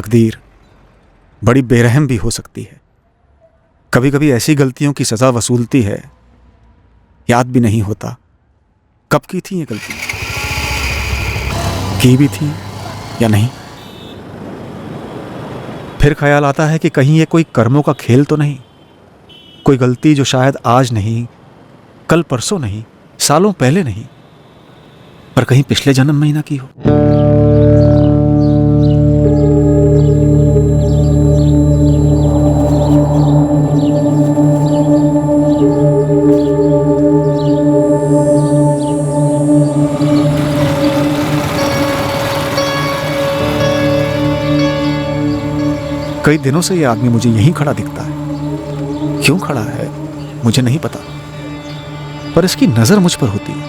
तकदीर बड़ी बेरहम भी हो सकती है। कभी कभी ऐसी गलतियों की सजा वसूलती है, याद भी नहीं होता कब की थी ये गलती, की भी थी या नहीं। फिर ख्याल आता है कि कहीं ये कोई कर्मों का खेल तो नहीं, कोई गलती जो शायद आज नहीं, कल परसों नहीं, सालों पहले नहीं, पर कहीं पिछले जन्म में ही ना की हो। कई दिनों से ये आदमी मुझे यहीं खड़ा दिखता है। क्यों खड़ा है मुझे नहीं पता, पर इसकी नजर मुझ पर होती है।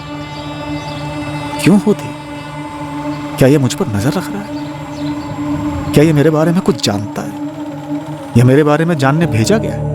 क्यों होती? क्या ये मुझ पर नजर रख रहा है? क्या ये मेरे बारे में कुछ जानता है या मेरे बारे में जानने भेजा गया है?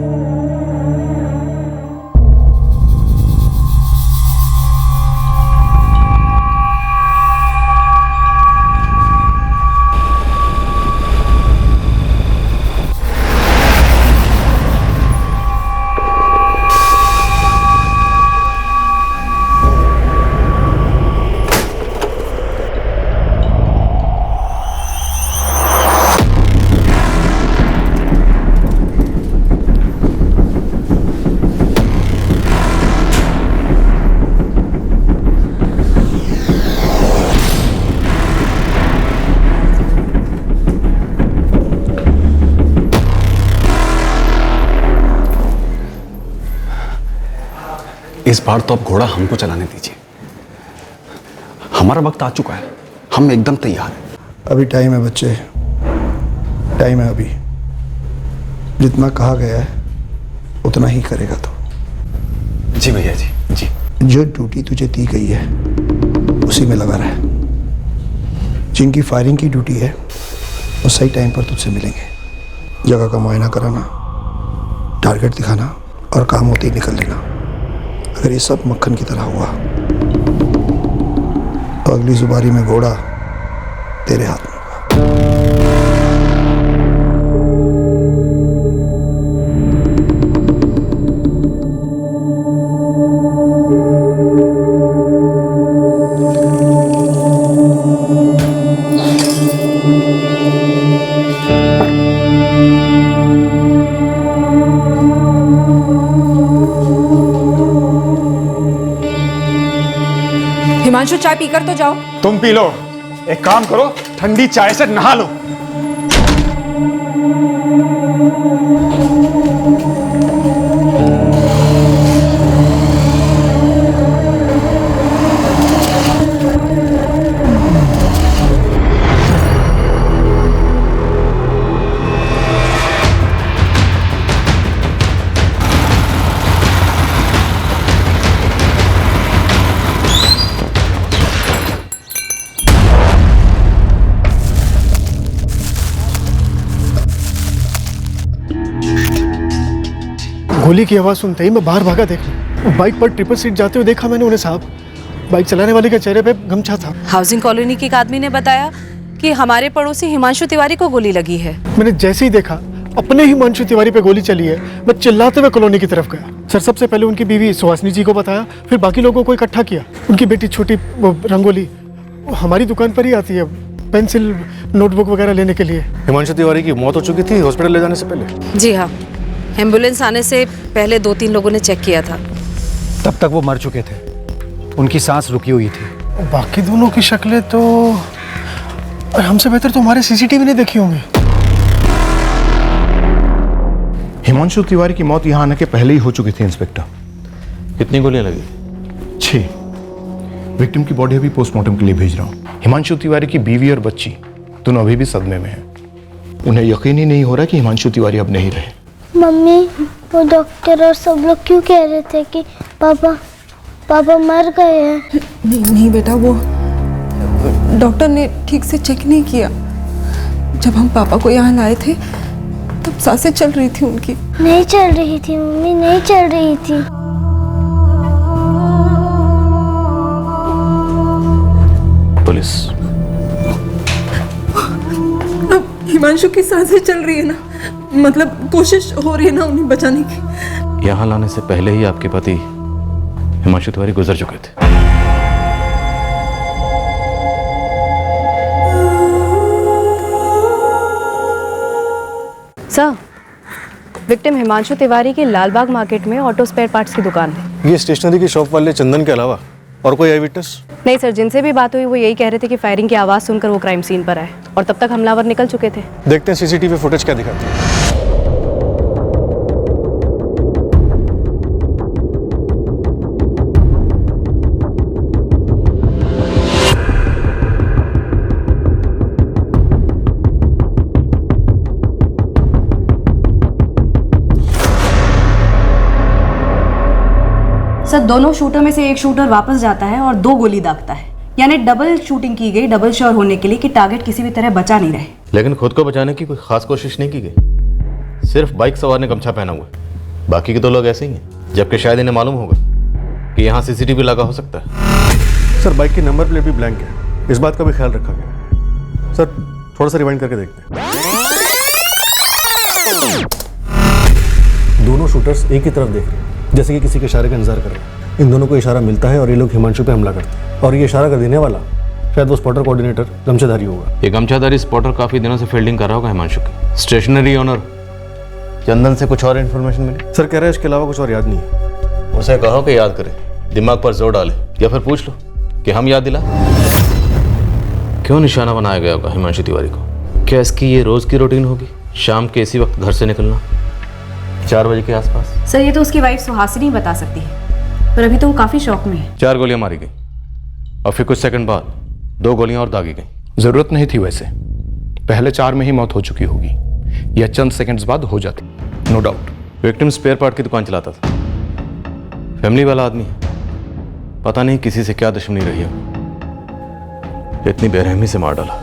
इस बार तो अब घोड़ा हमको चलाने दीजिए। हमारा वक्त आ चुका है, हम एकदम तैयार हैं। अभी टाइम है बच्चे, टाइम है अभी। जितना कहा गया है उतना ही करेगा तो। जी भैया जी, जी। जो ड्यूटी तुझे दी गई है उसी में लगा रहा। जिनकी फायरिंग की ड्यूटी है वो सही टाइम पर तुझसे मिलेंगे। जगह का मुआयना कराना, टारगेट दिखाना और काम होते ही निकल लेना। अगर ये सब मक्खन की तरह हुआ तो अगली जुबारी में घोड़ा तेरे हाथ में होगा। हिमांशु, चाय पीकर तो जाओ। तुम पी लो। एक काम करो, ठंडी चाय से नहा लो। गोली की आवाज़ सुनते ही मैं बाहर भागा देखने। बाइक पर ट्रिपल सीट जाते हुए देखा मैंने उन्हें साहब। बाइक चलाने वाले के चेहरे पे गमछा था। हाउसिंग कॉलोनी के एक आदमी ने बताया कि हमारे पड़ोसी हिमांशु तिवारी को गोली लगी है। मैंने जैसे ही देखा अपने हिमांशु तिवारी पे गोली चली है, मैं चिल्लाते हुए कॉलोनी की तरफ गया। सर, सबसे पहले उनकी बीवी सुहासिनी जी को बताया, फिर बाकी लोगों को इकट्ठा किया। उनकी बेटी छोटी रंगोली हमारी दुकान पर ही आती है पेंसिल नोटबुक वगैरह लेने के लिए। हिमांशु तिवारी की मौत हो चुकी थी हॉस्पिटल ले जाने से पहले? जी हाँ, एम्बुलेंस आने से पहले 2-3 लोगों ने चेक किया था। तब तक वो मर चुके थे, उनकी सांस रुकी हुई थी। बाकी दोनों की शक्लें तो हमसे बेहतर तो हमारे सीसीटीवी ने देखी होंगी। हिमांशु तिवारी की मौत यहाँ आने के पहले ही हो चुकी थी इंस्पेक्टर। कितनी गोलियां लगी? 6। विक्टिम की बॉडी अभी पोस्टमार्टम के लिए भेज रहा हूँ। हिमांशु तिवारी की बीवी और बच्ची दोनों अभी भी सदमे में हैं। उन्हें यकीन ही नहीं हो रहा कि हिमांशु तिवारी अब नहीं रहे। मम्मी, वो डॉक्टर और सब लोग क्यों कह रहे थे कि पापा मर गए हैं? नहीं बेटा, वो डॉक्टर ने ठीक से चेक नहीं किया। जब हम पापा को यहाँ लाए थे तब सांसें चल रही थी उनकी। नहीं चल रही थी मम्मी, नहीं चल रही थी। पुलिस। हिमांशु की सांसें चल रही है ना, मतलब कोशिश हो रही है ना उन्हें बचाने की। यहाँ लाने से पहले ही आपके पति हिमांशु तिवारी गुजर चुके थे। सर, विक्टिम हिमांशु तिवारी की लालबाग मार्केट में ऑटो स्पेयर पार्ट्स की दुकान है। ये स्टेशनरी की शॉप वाले चंदन के अलावा और कोई आई विटनेस? नहीं सर, जिनसे भी बात हुई वो यही कह रहे थे कि फायरिंग की आवाज़ सुनकर वो क्राइम सीन पर आए और तब तक हमलावर निकल चुके थे। देखते हैं सीसीटीवी फुटेज क्या दिखाती है। सर, दोनों शूटर में से एक शूटर वापस जाता है और 2 गोली दागता है, यानी डबल शूटिंग की गई, डबल श्योर होने के लिए कि टारगेट किसी भी तरह बचा नहीं रहे। लेकिन खुद को बचाने की कोई खास कोशिश नहीं की गई। सिर्फ बाइक सवार ने गमछा पहना हुआ है, बाकी के 2 लोग ऐसे ही हैं। जबकि शायद इन्हें मालूम होगा कि यहाँ सीसीटीवी लगा हो सकता है। सर, बाइक की नंबर प्लेट भी ब्लैंक है, इस बात का भी ख्याल रखा गया। सर, थोड़ा सा रिवाइंड करके देखते हैं। दोनों शूटर्स एक ही तरफ देख रहे हैं, जैसे कि किसी के इशारे का इंतजार कर रहे हैं। इन दोनों को इशारा मिलता है और ये लोग हिमांशु पे हमला करते हैं, और ये इशारा कर देने वाला शायद वो स्पॉटर कोऑर्डिनेटर गमछाधारी होगा। ये गमछाधारी स्पॉटर काफी दिनों से फील्डिंग कर रहा होगा हिमांशु की। स्टेशनरी ओनर चंदन से कुछ और इन्फॉर्मेशन मिली? सर, कह रहा है इसके अलावा कुछ और याद नहीं है। उसे कहो कि याद करे, दिमाग पर जोर डाले, या फिर पूछ लो कि हम याद दिला। क्यों निशाना बनाया गया होगा हिमांशु तिवारी को? क्या इसकी ये रोज की रूटीन होगी, शाम के इसी वक्त घर से निकलना 4 बजे के आसपास? सर, ये तो उसकी वाइफ सुहासिनी बता सकती है, पर अभी तो वो काफी शौक में है। 4 गोलियां मारी गई और फिर कुछ सेकंड बाद 2 गोलियां और दागी गई। जरूरत नहीं थी वैसे, पहले 4 में ही मौत हो चुकी होगी, या चंद सेकंड्स बाद हो जाती, no doubt. Victim spare part की दुकान चलाता था, फैमिली वाला आदमी है। पता नहीं किसी से क्या दुश्मनी रही है, इतनी बेरहमी से मार डाला।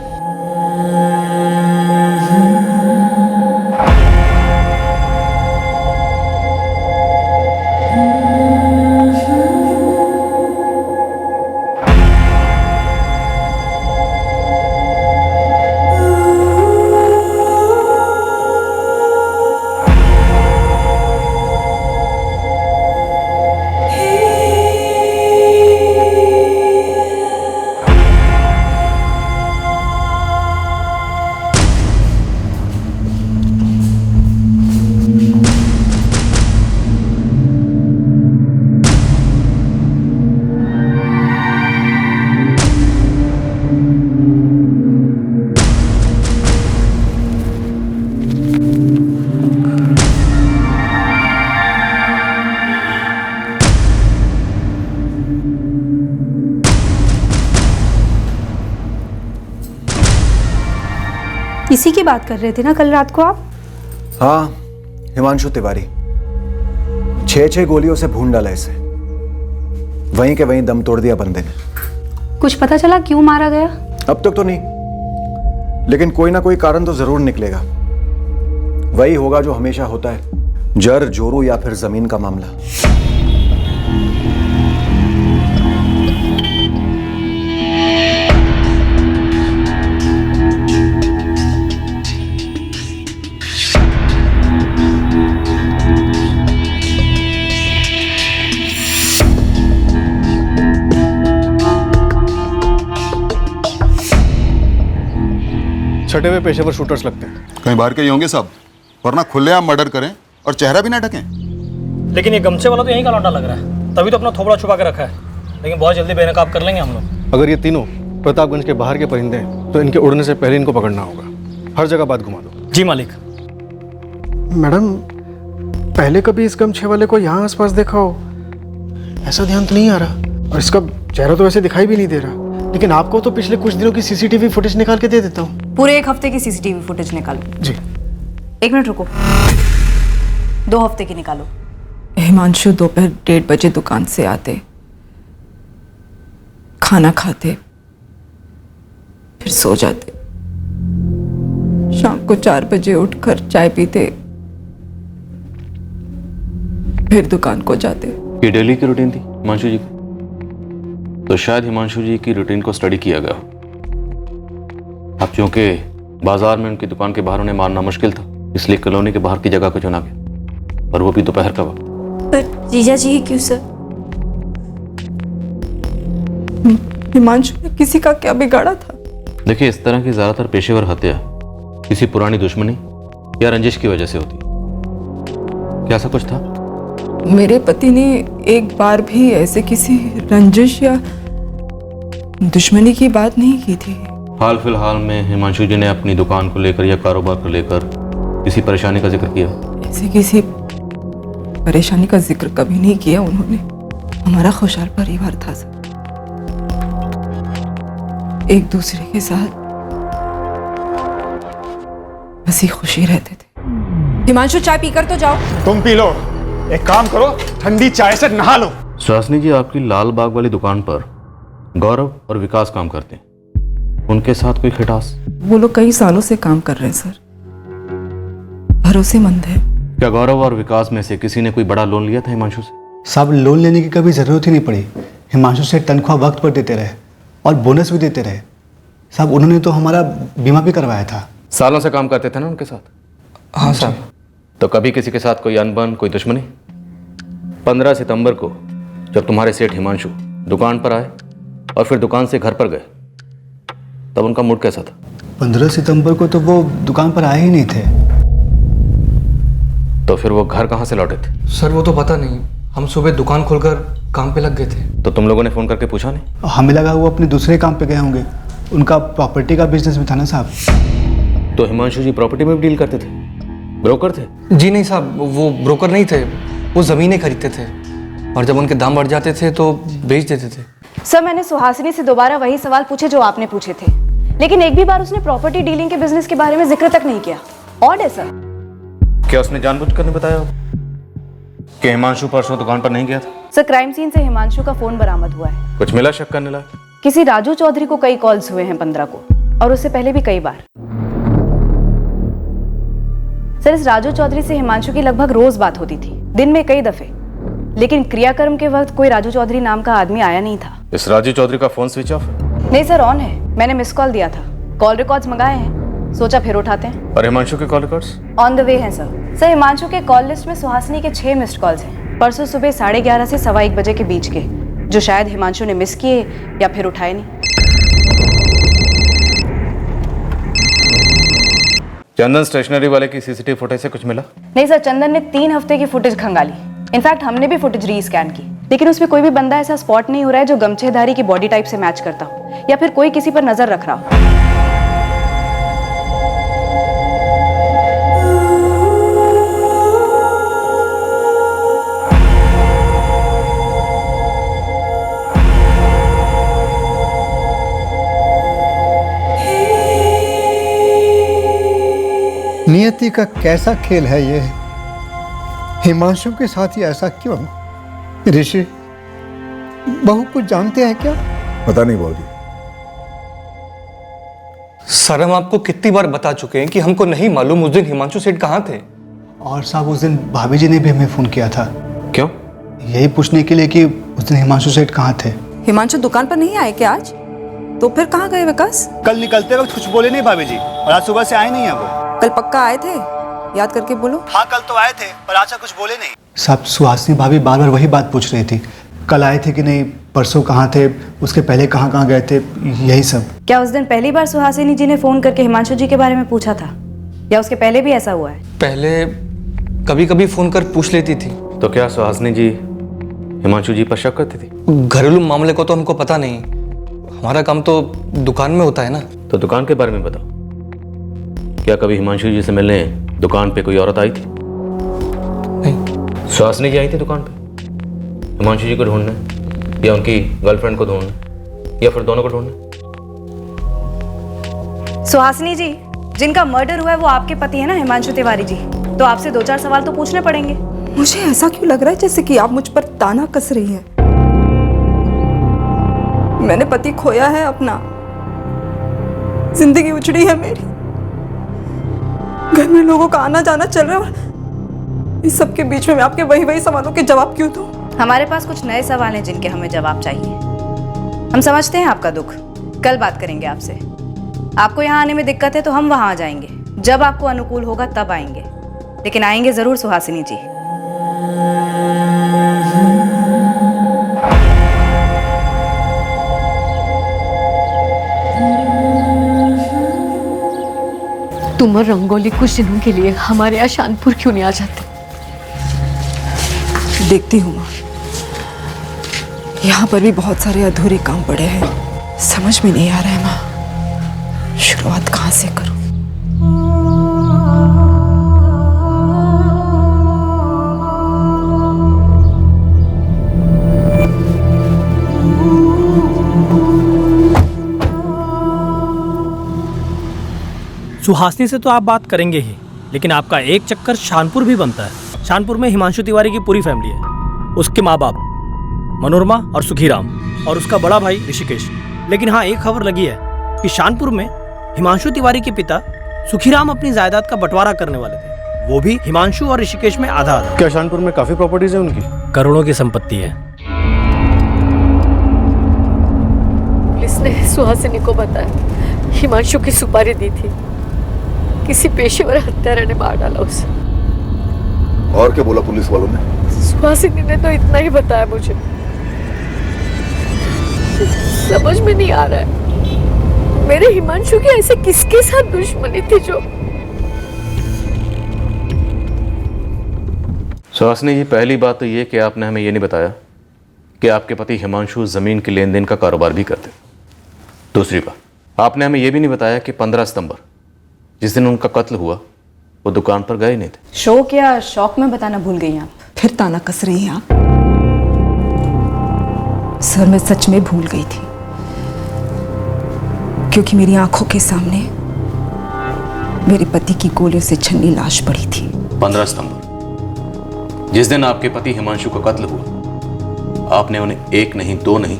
इसी की बात कर रहे थे ना कल रात को आप? हाँ, हिमांशु तिवारी। 6 गोलियों से भून डाला इसे, वहीं के वहीं दम तोड़ दिया बंदे ने। कुछ पता चला क्यों मारा गया? अब तक तो नहीं, लेकिन कोई ना कोई कारण तो जरूर निकलेगा। वही होगा जो हमेशा होता है, जर जोरू या फिर जमीन का मामला। छठे हुए पेशेवर शूटर्स लगते हैं। कहीं बाहर के ही होंगे सब, वरना खुलेआम मर्डर करें और चेहरा भी ना ढकें। लेकिन ये गमछे वाला तो यहीं का लौंडा लग रहा है, तभी तो अपना थोबड़ा छुपा के रखा है। लेकिन बहुत जल्दी बेनकाब कर लेंगे हम लोग। अगर ये तीनों प्रतापगंज के बाहर के परिंदे हैं तो इनके उड़ने से पहले इनको पकड़ना होगा। हर जगह बात घुमा दो। जी मालिक। मैडम, पहले कभी इस गमछे वाले को यहाँ आसपास देखा हो? ऐसा ध्यान तो नहीं आ रहा, और इसका चेहरा तो वैसे दिखाई भी नहीं दे रहा। लेकिन आपको तो पिछले कुछ दिनों की सीसीटीवी फुटेज निकाल के दे देता हूँ। पूरे 1 हफ्ते की सीसीटीवी फुटेज निकालो। जी। 1 मिनट रुको, 2 हफ्ते की निकालो। हिमांशु दोपहर 1:30 बजे दुकान से आते, खाना खाते, फिर सो जाते। शाम को 4 बजे उठकर चाय पीते, फिर दुकान को जाते। ये डेली की रूटीन थी हिमांशु जी की, तो शायद हिमांशु जी की रूटीन को स्टडी किया गया। अब चूंकि बाजार में उनकी दुकान के बाहर उन्हें मारना मुश्किल था, इसलिए कॉलोनी के बाहर की जगह को चुना गया, और वो भी दोपहर का वक्त। पर जीजा जी क्यों सर? हिमांशु ने किसी का क्या बिगाड़ा था? देखिए, इस तरह की ज्यादातर पेशेवर हत्या किसी पुरानी दुश्मनी या रंजिश की वजह से होती है। क्या ऐसा कुछ था? मेरे पति ने एक बार भी ऐसे किसी रंजिश या दुश्मनी की बात नहीं की थी। हाल फिलहाल में हिमांशु जी ने अपनी दुकान को लेकर या कारोबार को लेकर किसी परेशानी का जिक्र किया? ऐसे किसी परेशानी का जिक्र कभी नहीं किया उन्होंने। हमारा खुशहाल परिवार था सर, एक दूसरे के साथ हंसी खुशी रहते थे। हिमांशु चाय पीकर तो जाओ। तुम पी लो, एक काम करो, ठंडी चाय से नहा लो। सुहासिनी जी, आपकी लाल बाग वाली दुकान पर गौरव और विकास काम करते हैं, उनके साथ कोई खटास? वो लोग कई सालों से काम कर रहे हैं सर, भरोसेमंद है। क्या गौरव और विकास में से किसी ने कोई बड़ा लोन लिया था हिमांशु से? साहब, लोन लेने की कभी ज़रूरत ही नहीं पड़ी। हिमांशु से तनख्वाह वक्त पर देते रहे और बोनस भी देते रहे। साहब, उन्होंने तो हमारा बीमा भी करवाया था। सालों से काम करते थे ना उनके साथ? हाँ साहब। तो कभी किसी के साथ कोई अनबन, कोई दुश्मनी? 15 सितंबर को जब तुम्हारे सेठ हिमांशु दुकान पर आए और फिर दुकान से घर पर गए, तब उनका मूड कैसा था? 15 सितंबर को तो वो दुकान पर आए ही नहीं थे। तो फिर वो घर कहाँ से लौटे थे? सर वो तो पता नहीं, हम सुबह दुकान खोलकर काम पे लग गए थे। तो तुम लोगों ने फोन करके पूछा नहीं? हमें लगा वो अपने दूसरे काम पे गए होंगे, उनका प्रॉपर्टी का बिजनेस भी था ना साहब। तो हिमांशु जी प्रॉपर्टी में भी डील करते थे? ब्रोकर थे? जी नहीं साहब, वो ब्रोकर नहीं थे, वो ज़मीनें खरीदते थे और जब उनके दाम बढ़ जाते थे तो बेच देते थे। सर, मैंने सुहासिनी से दोबारा वही सवाल पूछे जो आपने पूछे थे, लेकिन एक भी बार उसने प्रॉपर्टी डीलिंग के बिजनेस के बारे में जिक्र तक नहीं किया। ऑड है सर। क्या उसने जानबूझकर नहीं बताया कि हिमांशु परसों दुकान पर नहीं गया था? सर, क्राइम सीन से हिमांशु का फोन बरामद हुआ है। कुछ मिला शक करने लायक? किसी राजू चौधरी को कई कॉल्स हुए हैं 15 को, और उससे पहले भी कई बार। सर, इस राजू चौधरी से हिमांशु की लगभग रोज बात होती थी, दिन में कई दफे, लेकिन क्रियाक्रम के वक्त कोई राजू चौधरी नाम का आदमी आया नहीं था। इस राजू चौधरी का फोन स्विच ऑफ? नहीं सर, ऑन है। मैंने मिस कॉल दिया था, कॉल रिकॉर्ड्स मंगाए हैं, सोचा फिर उठाते हैं। और हिमांशु के call records? On the way हैं सर। सर, हिमांशु के कॉल लिस्ट में सुहासिनी के 6 मिस्ड कॉल्स हैं, परसों सुबह 11:30 से 1:15 बजे के बीच के, जो शायद हिमांशु ने मिस किए या फिर उठाए नहीं। चंदन स्टेशनरी वाले की सीसीटीवी फुटेज से कुछ मिला? नहीं सर, चंदन ने 3 हफ्ते की फुटेज खंगाली। इनफैक्ट हमने भी फुटेज रीस्कैन की, लेकिन उसमें कोई भी बंदा ऐसा स्पॉट नहीं हो रहा है जो गमछेधारी की बॉडी टाइप से मैच करता हो, या फिर कोई किसी पर नजर रख रहा हो। नियति का कैसा खेल है ये? हिमांशु के साथ ही ऐसा क्यों? ऋषि, बहू कुछ जानते हैं क्या? पता नहीं बाबूजी। सर, हम आपको कितनी बार बता चुके हैं कि हमको नहीं मालूम उस दिन हिमांशु सेठ कहाँ थे। और साहब, उस दिन भाभी जी ने भी हमें फ़ोन किया था। क्यों? यही पूछने के लिए कि उस दिन हिमांशु सेठ कहाँ थे। हिमांशु दुकान पर नहीं आए क्या आज? तो फिर कहाँ गए विकास? कल निकलते वक्त कुछ बोले नहीं भाभी जी, और आज सुबह से आए नहीं है वो। कल पक्का आए थे? याद करके बोलो। हाँ, कल तो आए थे, पर आज कुछ बोले नहीं। साहब, सुहासिनी भाभी बार बार वही बात पूछ रही थी, कल आए थे कि नहीं, परसों कहाँ थे, उसके पहले कहाँ कहाँ गए थे, यही सब। क्या उस दिन पहली बार सुहासिनी जी ने फोन करके हिमांशु जी के बारे में पूछा था, या उसके पहले भी ऐसा हुआ है? पहले कभी कभी फोन कर पूछ लेती थी। तो क्या सुहासिनी जी हिमांशु जी पर शक करती थी? घरेलू मामले को तो हमको पता नहीं, हमारा काम तो दुकान में होता है ना। तो दुकान के बारे में बताओ, क्या कभी हिमांशु जी से मिलने दुकान पे कोई औरत आई थी? नहीं। सुहासिनी जी आई थी दुकान पे हिमांशु जी को ढूंढने, या उनकी गर्लफ्रेंड को ढूंढने, या फिर दोनों को ढूंढने? सुहासिनी जी, जिनका मर्डर हुआ है वो आपके पति है ना, हिमांशु तिवारी जी, तो आपसे 2-4 सवाल तो पूछने पड़ेंगे। मुझे ऐसा क्यों लग रहा है जैसे कि आप मुझ पर ताना कस रही है? मैंने पति खोया है अपना, जिंदगी उजड़ी है मेरी, घर में लोगों का आना जाना चल रहा है, इस सब के बीच में मैं आपके वही सवालों के जवाब क्यों दूं? हमारे पास कुछ नए सवाल हैं जिनके हमें जवाब चाहिए। हम समझते हैं आपका दुख, कल बात करेंगे आपसे। आपको यहाँ आने में दिक्कत है तो हम वहाँ आ जाएंगे, जब आपको अनुकूल होगा तब आएंगे, लेकिन आएंगे जरूर सुहासिनी जी। तुम और रंगोली कुछ दिनों के लिए हमारे यहाँ शानपुर क्यों नहीं आ जाते? देखती हूँ माँ, यहाँ पर भी बहुत सारे अधूरे काम पड़े हैं, समझ में नहीं आ रहा है माँ, शुरुआत कहाँ से करूँ। सुहासिनी से तो आप बात करेंगे ही, लेकिन आपका एक चक्कर शानपुर भी बनता है। शानपुर में हिमांशु तिवारी की पूरी फैमिली है, उसके माँ बाप मनोरमा और सुखीराम और उसका बड़ा भाई ऋषिकेश। लेकिन हाँ, एक खबर लगी है कि शानपुर में हिमांशु तिवारी के पिता सुखीराम अपनी जायदाद का बंटवारा करने वाले थे, वो भी हिमांशु और ऋषिकेश में आधा आधा। क्या शानपुर में काफी प्रॉपर्टीज है उनकी? करोड़ों की संपत्ति है। पुलिस ने सुहासिनी को बताया हिमांशु की सुपारी दी थी, किसी पेशेवर हत्यारे ने मार डाला उसे। और क्या बोला पुलिस वालों ने? सुहासिनी ने तो इतना ही बताया मुझे। समझ में नहीं आ रहा है मेरे हिमांशु की ऐसे किसके साथ दुश्मनी थी जो। सुहासिनी जी, पहली बात तो ये कि आपने हमें ये नहीं बताया कि आपके पति हिमांशु जमीन के लेन देन का कारोबार भी करते। दूसरी बात, आपने हमें ये भी नहीं बताया कि 15 सितंबर जिस दिन उनका कत्ल हुआ वो दुकान पर गए नहीं थे। शौक या शौक में बताना भूल गई आप? फिर ताना कस रही हैं आप? सर, मैं सच में भूल गई थी, क्योंकि मेरी आंखों के सामने मेरे पति की गोलियों से छन्नी लाश पड़ी थी। 15 सितंबर जिस दिन आपके पति हिमांशु का कत्ल हुआ, आपने उन्हें एक नहीं, दो नहीं,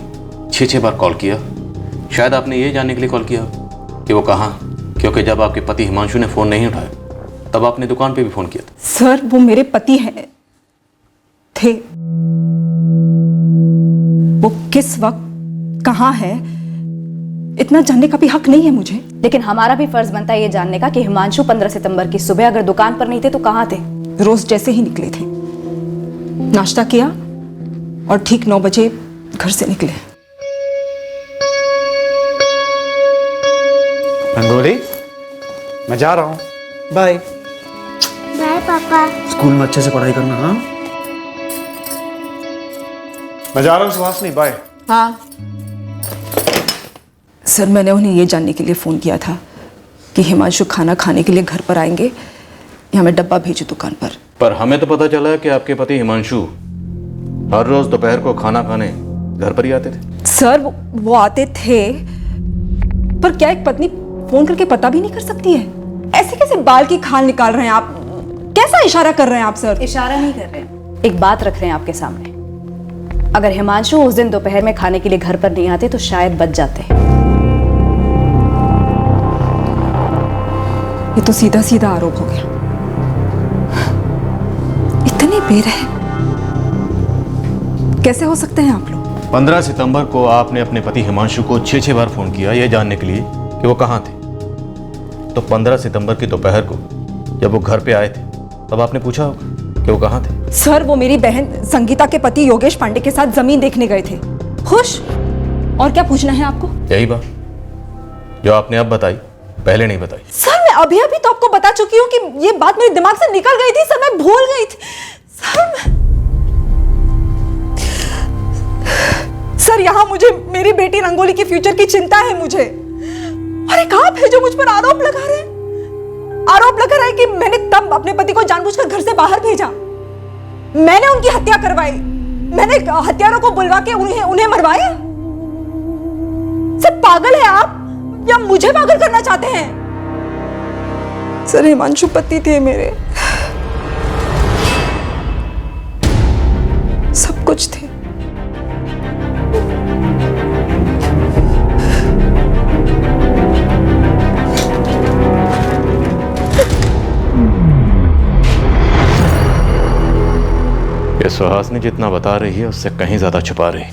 6 बार कॉल किया। शायद आपने ये जानने के लिए कॉल किया कि वो कहाँ, क्योंकि जब आपके पति हिमांशु ने फोन नहीं उठाया तब आपने दुकान पे भी फोन किया था। सर, वो मेरे पति हैं थे, वो किस वक्त कहाँ है इतना जानने का भी हक नहीं है मुझे। लेकिन हमारा भी फर्ज बनता है ये जानने का कि हिमांशु 15 सितंबर की सुबह अगर दुकान पर नहीं थे तो कहाँ थे? रोज जैसे ही निकले थे, नाश्ता किया और ठीक 9 बजे घर से निकले। रंगोली, मैं जा रहा हूँ, बाय। बाय पापा। स्कूल में अच्छे से पढ़ाई करना। हाँ, मैं जा रहा हूँ सुहासिनी, बाय। हाँ सर, मैंने उन्हें ये जानने के लिए फ़ोन किया था कि हिमांशु खाना खाने के लिए घर पर आएंगे या मैं डब्बा भेजूं दुकान पर हमें तो पता चला कि आपके पति हिमांशु हर रोज दोपहर को खाना खाने घर पर ही आते थे। सर, वो आते थे, पर क्या एक पत्नी फोन करके पता भी नहीं कर सकती है? ऐसे कैसे बाल की खाल निकाल रहे हैं आप? कैसा इशारा कर रहे हैं आप सर? इशारा नहीं कर रहे हैं, एक बात रख रहे हैं आपके सामने। अगर हिमांशु उस दिन दोपहर में खाने के लिए घर पर नहीं आते तो शायद बच जाते। ये तो सीधा सीधा आरोप हो गया। इतने बेरहम कैसे हो सकते हैं आप लोग? 15 सितंबर को आपने अपने पति हिमांशु को 6 बार फोन किया यह जानने के लिए कि वो कहाँ थे। तो 15 सितंबर की दोपहर को जब वो घर पे आए थे तब आपने पूछा होगा कि वो कहाँ थे। सर, वो मेरी बहन संगीता के पति योगेश पांडे के साथ जमीन देखने गए थे। खुश? और क्या पूछना है आपको? यही बात जो आपने अब बताई, पहले नहीं बताई। सर, मैं अभी तो आपको बता चुकी हूँ कि ये बात मेरे दिमाग से निकल गई थी सर, मैं भूल गई थी सर, यहाँ मुझे मेरी बेटी रंगोली के फ्यूचर की चिंता है मुझे। और एक आप है जो मुझ पर आरोप लगा रहे हैं कि मैंने तब अपने पति को जानबूझकर घर से बाहर भेजा, मैंने उनकी हत्या करवाई, मैंने हत्यारों को बुलवा के उन्हें मरवाया। सर, पागल है आप या मुझे पागल करना चाहते हैं? सर, हिमांशु पति थे मेरे, सब कुछ थे। ये सुहासिनी जितना बता रही है उससे कहीं ज्यादा छुपा रही है।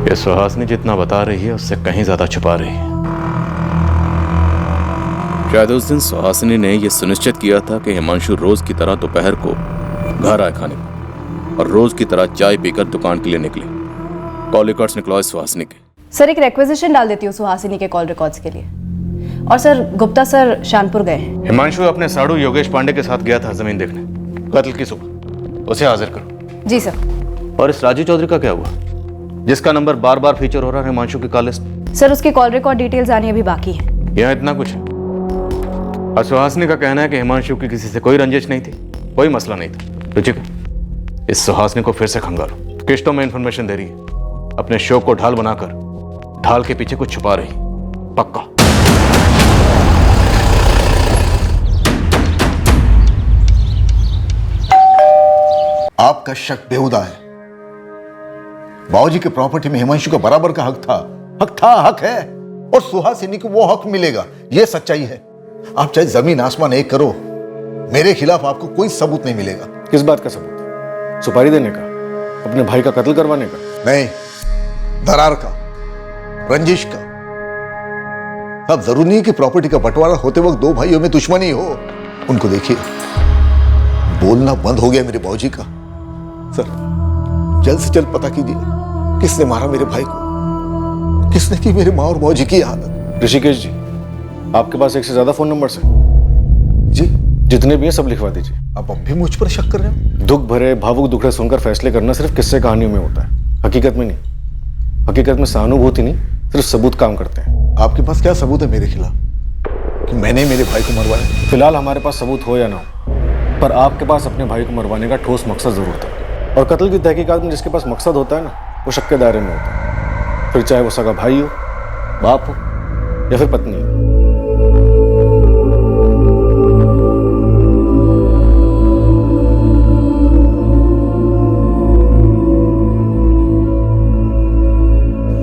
ये सुहासिनी जितना बता रही है उससे कहीं ज्यादा छुपा रही है। शायद उस दिन सुहासिनी ने यह सुनिश्चित किया था कि हिमांशु रोज की तरह दोपहर को घर आए खाने को, और रोज की तरह चाय पीकर दुकान के लिए निकले। कॉल रिकॉर्ड्स निकलवाए सुहासिनी के। सर एक रिक्वेजिशन डाल देती हूँ सुहासिनी के कॉल रिकॉर्ड्स के लिए। और सर गुप्ता सर शानपुर गए हैं। हिमांशु अपने साड़ू योगेश पांडे के साथ गया था जमीन देखने कत्ल की सुबह, उसे हाजिर करो। जी सर। और इस राजू चौधरी का क्या हुआ जिसका नंबर बार बार फीचर हो रहा है हिमांशु की कॉल लिस्ट? सर उसकी कॉल रिकॉर्ड डिटेल्स आनी अभी बाकी है। यहाँ इतना कुछ है। और सुहासिनी का कहना है कि हिमांशु की किसी से कोई रंजिश नहीं थी, कोई मसला नहीं था। रुचिका, इस सुहासिनी को फिर से खंगालो। किश्तों में इंफॉर्मेशन दे रही है, अपने शो को ढाल बनाकर ढाल के पीछे कुछ छुपा रही। पक्का। आपका शक बेहुदा है। बाबूजी के प्रॉपर्टी में हिमांशु का बराबर का हक था, हक है, और सुहासिनी को वो हक मिलेगा, ये सच्चाई है। आप चाहे जमीन आसमान एक करो, मेरे खिलाफ आपको कोई सबूत नहीं मिलेगा। किस बात का सबूत? सुपारी देने का? अपने भाई का कत्ल करवाने का? नहीं, दरार का, रंजिश का। अब जरूरी नहीं कि प्रॉपर्टी का बंटवारा होते वक्त दो भाइयों में दुश्मनी हो। उनको देखिए, बोलना बंद हो गया मेरे बाबूजी का। सर, जल्द से जल्द पता कीजिए किसने मारा मेरे भाई को, किसने की मेरे माँ और बाबूजी की हालत। ऋषिकेश जी, आपके पास एक से ज्यादा फोन नंबर्स हैं? जी, जितने भी हैं सब लिखवा दीजिए। आप अब भी मुझ पर शक कर रहे हो? दुख भरे भावुक दुखड़े सुनकर फैसले करना सिर्फ किस्से कहानियों में होता है, हकीकत में नहीं। हकीकत में सहानुभूति नहीं, सिर्फ सबूत काम करते हैं। आपके पास क्या सबूत है मेरे खिलाफ कि मैंने मेरे भाई को मरवाया? फिलहाल हमारे पास सबूत हो या ना हो, पर आपके पास अपने भाई को मरवाने का ठोस मकसद जरूर था। और कत्ल की तहकीकात में जिसके पास मकसद होता है ना, वो शक के दायरे में होता है, फिर चाहे वो सगा भाई हो, बाप हो या फिर पत्नी हो।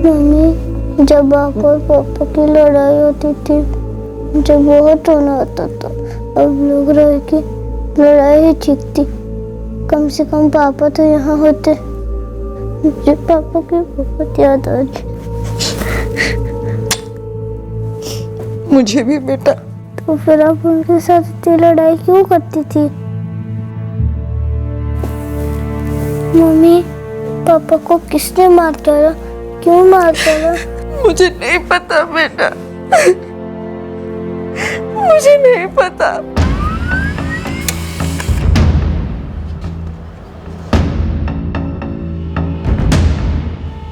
मम्मी, जब आप और पापा की लड़ाई होती थी मुझे बहुत रोना आता था। अब लोग रहे कि लड़ाई ही ठीक थी, कम से कम पापा तो यहाँ होते। मुझे पापा की बहुत याद आ रही। मुझे भी बेटा। तो फिर आप उनके साथ इतनी लड़ाई क्यों करती थी? मम्मी, पापा को किसने मार डाला? क्यों मार डाला? मुझे नहीं पता बेटा, मुझे नहीं पता।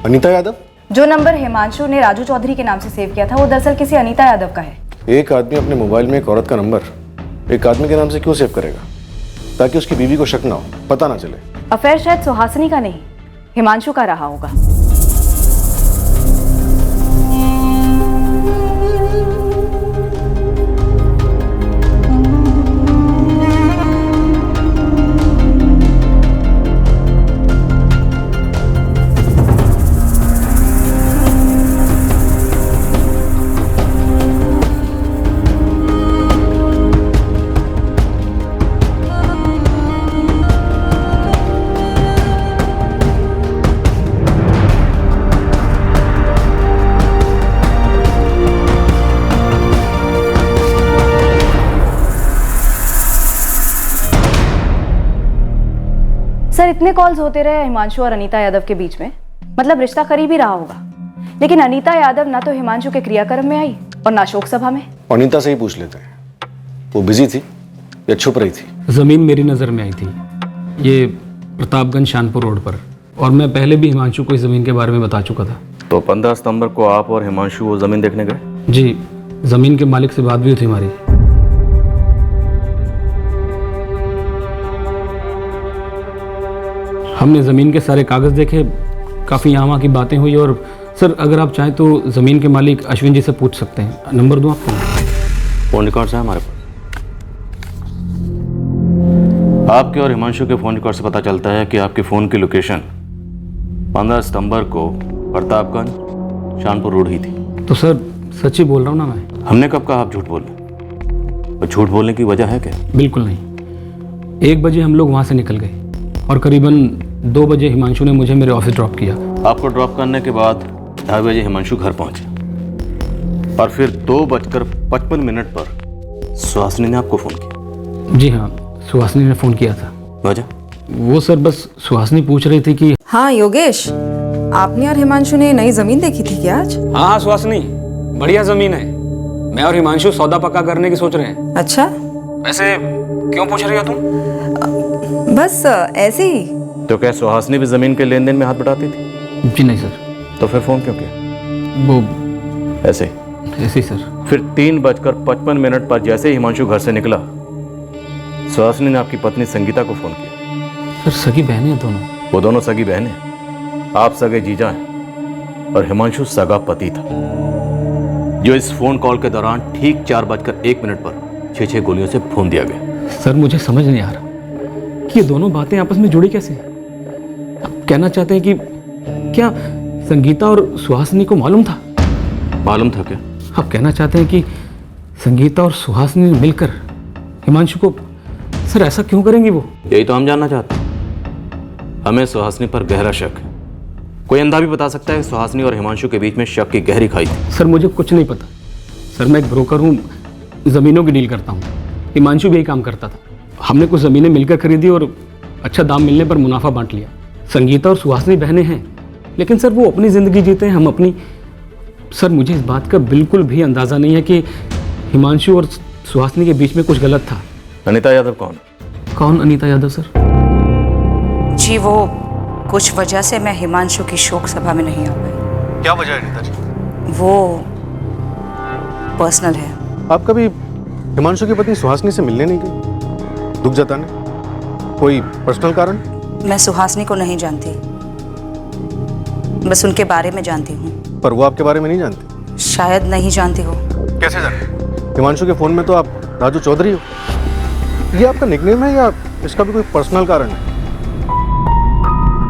अनीता यादव? जो नंबर हिमांशु ने राजू चौधरी के नाम से सेव किया था वो दरअसल किसी अनीता यादव का है। एक आदमी अपने मोबाइल में एक औरत का नंबर एक आदमी के नाम से क्यों सेव करेगा? ताकि उसकी बीवी को शक ना हो, पता ना चले। अफेयर शायद सुहासिनी का नहीं, हिमांशु का रहा होगा। सर इतने कॉल्स होते रहे हिमांशु और अनीता यादव के बीच में, मतलब रिश्ता करीब ही रहा होगा। लेकिन अनीता यादव ना तो हिमांशु के क्रियाक्रम में आई और ना शोक सभा में। अनीता से ही पूछ लेते हैं, वो बिजी थी या छुप रही थी? ज़मीन मेरी नज़र में आई थी, ये प्रतापगंज शानपुर रोड पर, और मैं पहले भी हिमांशु को इस ज़मीन के बारे में बता चुका था। तो 15 सितंबर को आप और हिमांशु वो ज़मीन देखने गए? जी, ज़मीन के मालिक से बात भी हुई थी हमारी। हमने ज़मीन के सारे कागज़ देखे, काफ़ी यहाँ वहाँ की बातें हुई। और सर अगर आप चाहें तो ज़मीन के मालिक अश्विन जी से पूछ सकते हैं। नंबर दूँ आपको? फ़ोन रिकॉर्ड्स है हमारे पास। आपके और हिमांशु के फ़ोन रिकॉर्ड से पता चलता है कि आपके फ़ोन की लोकेशन 15 सितंबर को प्रतापगंज शानपुर रोड ही थी। तो सर सच ही बोल रहा हूँ ना मैं। हमने कब कहा आप झूठ बोल रहे? और झूठ बोलने की वजह है क्या? बिल्कुल नहीं। 1 बजे हम लोग वहाँ से निकल गए और करीबन 2 बजे हिमांशु ने मुझे मेरे ऑफिस ड्रॉप किया। आपको ड्रॉप करने के बाद 2:30 बजे हिमांशु घर पहुंचे और फिर 2:55 पर सुहासिनी ने आपको फ़ोन किया। जी हाँ, सुहासिनी ने फ़ोन किया था। वजह? वो सर बस सुहासिनी पूछ रही थी कि हाँ योगेश, आपने और हिमांशु ने नई जमीन देखी थी क्या आज? हाँ सुहासिनी, बढ़िया जमीन है। मैं और हिमांशु सौदा पक्का करने की सोच रहे हैं। अच्छा, वैसे क्यों पूछ रही हो तुम? बस ऐसे ही। तो क्या सुहासिनी भी ज़मीन के लेन देन में हाथ बटाती थी? जी नहीं सर। तो फिर फ़ोन क्यों किया? वो ऐसे ही सर। फिर 3:55 पर जैसे ही हिमांशु घर से निकला, सुहासिनी ने आपकी पत्नी संगीता को फ़ोन किया। सर सगी बहनें हैं दोनों। वो दोनों सगी बहनें, आप सगे जीजा हैं और हिमांशु सगा पति था, जो इस फोन कॉल के दौरान ठीक 4:01 पर 6 गोलियों से भून दिया गया। सर मुझे समझ नहीं आ रहा कि ये दोनों बातें आपस में जुड़ी कैसे। आप कहना चाहते हैं कि क्या संगीता और सुहासिनी को मालूम था? मालूम था क्या? आप कहना चाहते हैं कि संगीता और सुहासिनी मिलकर हिमांशु को, सर ऐसा क्यों करेंगी वो? यही तो हम जानना चाहते हैं। हमें सुहासिनी पर गहरा शक है। कोई अंधा भी बता सकता है कि सुहासिनी और हिमांशु के बीच में शक की गहरी खाई थी। सर मुझे कुछ नहीं पता। सर मैं एक ब्रोकर हूँ, ज़मीनों की डील करता हूँ। हिमांशु भी यही काम करता था। हमने कुछ ज़मीनें मिलकर खरीदी और अच्छा दाम मिलने पर मुनाफा बांट लिया। संगीता और सुहासिनी बहनें हैं, लेकिन सर वो अपनी ज़िंदगी जीते हैं, हम अपनी। सर मुझे इस बात का बिल्कुल भी अंदाज़ा नहीं है कि हिमांशु और सुहासिनी के बीच में कुछ गलत था। अनीता यादव कौन? कौन अनीता यादव सर? जी वो कुछ वजह से मैं हिमांशु की शोक सभा में नहीं आ पाई। क्या वजह है अनीता जी? वो पर्सनल है। आप कभी हिमांशु की पत्नी सुहासिनी से मिलने नहीं गई दुख जताने? कोई पर्सनल कारण? मैं सुहासिनी को नहीं जानती, बस उनके बारे में जानती हूँ। पर वो आपके बारे में नहीं जानती? शायद नहीं जानती हो। कैसे जाने? हिमांशु के फोन में तो आप राजू चौधरी हो। ये आपका निकनेम है या इसका भी कोई पर्सनल कारण है?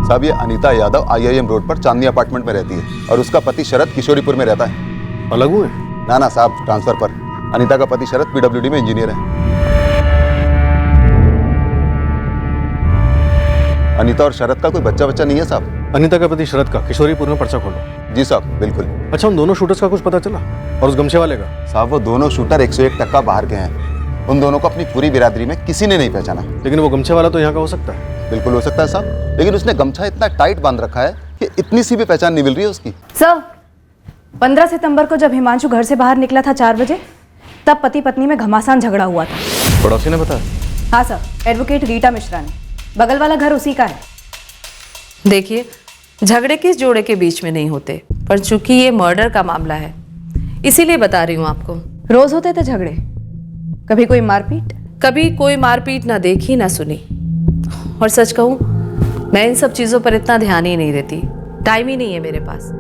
साहब ये अनीता यादव IIM रोड पर चांदनी अपार्टमेंट में रहती है और उसका पति शरद किशोरीपुर में रहता है। अलग हुए? ना साहब, ट्रांसफर पर। अनीता का पति शरद PWD में इंजीनियर है। अनीता और शरद का कोई बच्चा नहीं है साहब। अनीता का पति शरद का किशोरीपुर में पर्चा खोलो। जी साहब, बिल्कुल। अच्छा, उन दोनों शूटर्स का कुछ पता चला? और उस गमछे वाले का? साहब वो दोनों शूटर 101% बाहर के हैं। उन दोनों को अपनी पूरी बिरादरी में किसी ने नहीं पहचाना। लेकिन वो गमछे वाला तो यहाँ का हो सकता है। बिल्कुल हो सकता है साहब, लेकिन उसने गमछा इतना टाइट बांध रखा है कि इतनी सी भी पहचान नहीं मिल रही है उसकी। सर 15 सितंबर को जब हिमांशु घर से बाहर निकला था 4 बजे, तब पति पत्नी में घमासान झगड़ा हुआ था। पड़ोसी ने बताया? हाँ सर, एडवोकेट रीटा मिश्रा ने। बगल वाला घर उसी का है। देखिए, झगड़े किस जोड़े के बीच में नहीं होते, पर चूंकि ये मर्डर का मामला है इसीलिए बता रही हूँ आपको। रोज होते थे झगड़े? कभी कोई मारपीट? कभी कोई मारपीट ना देखी ना सुनी। और सच कहूँ, मैं इन सब चीज़ों पर इतना ध्यान ही नहीं देती, टाइम ही नहीं है मेरे पास।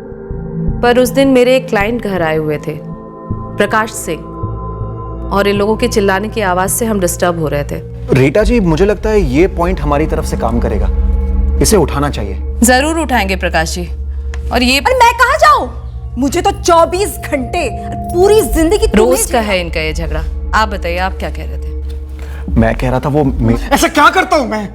पर उस दिन मेरे एक क्लाइंट घर आए हुए थे, प्रकाश सिंह, और इन लोगों के चिल्लाने की आवाज़ से हम डिस्टर्ब हो रहे थे। रीटा जी, मुझे लगता है ये पॉइंट हमारी तरफ से काम करेगा, इसे उठाना चाहिए। जरूर उठाएंगे प्रकाश जी। और ये पर मैं कहाँ जाऊँ? मुझे तो 24 घंटे पूरी जिंदगी रोज का है इनका ये झगड़ा। आप बताइए, आप क्या कह रहे थे? मैं कह रहा था वो ऐसा क्या करता हूँ मैं?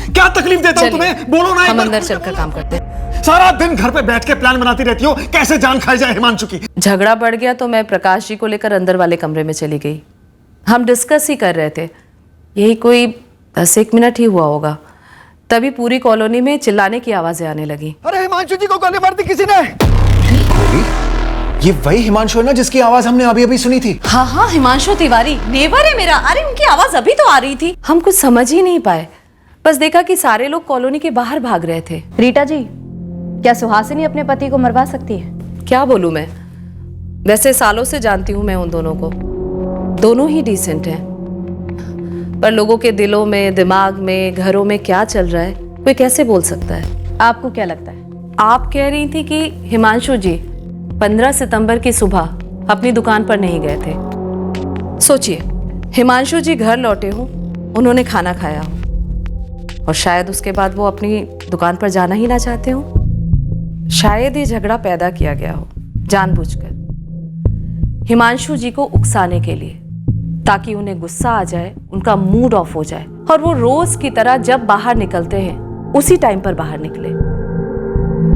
क्या तकलीफ देता हूँ तुम्हें? बोलो ना। हम अंदर चलकर काम करते हैं। सारा दिन घर पे बैठ के प्लान बनाती रहती हो कैसे जान खाई जाए हिमांशु की। झगड़ा बढ़ गया तो मैं प्रकाश जी को लेकर अंदर वाले कमरे में चली गई। हम डिस्कस ही कर रहे थे, यही कोई 10-1 मिनट ही हुआ होगा, तभी पूरी कॉलोनी में चिल्लाने की आवाजें आने लगी। अरे हिमांशु जी को गोली मार दी किसी ने। ये वही हिमांशु है ना जिसकी आवाज हमने अभी सुनी थी? हाँ, हिमांशु तिवारी नेबर है मेरा। अरे उनकी आवाज अभी तो आ रही थी। हम कुछ समझ ही नहीं पाए, बस देखा कि सारे लोग कॉलोनी के बाहर भाग रहे थे। रीटा जी, क्या सुहासिनी अपने पति को मरवा सकती है? क्या बोलूं मैं, वैसे सालों से जानती हूं मैं उन दोनों को, दोनों ही डिसेंट हैं, पर लोगों के दिलों में, दिमाग में, घरों में क्या चल रहा है कोई कैसे बोल सकता है? आपको क्या लगता है? आप कह रही थी कि हिमांशु जी 15 सितंबर की सुबह अपनी दुकान पर नहीं गए थे। सोचिए, हिमांशु जी घर लौटे हों, उन्होंने खाना खाया हो, और शायद उसके बाद वो अपनी दुकान पर जाना ही ना चाहते हो। शायद ये झगड़ा पैदा किया गया हो जानबूझकर, हिमांशु जी को उकसाने के लिए, ताकि उन्हें गुस्सा आ जाए, उनका मूड ऑफ हो जाए, और वो रोज की तरह जब बाहर निकलते हैं उसी टाइम पर बाहर निकले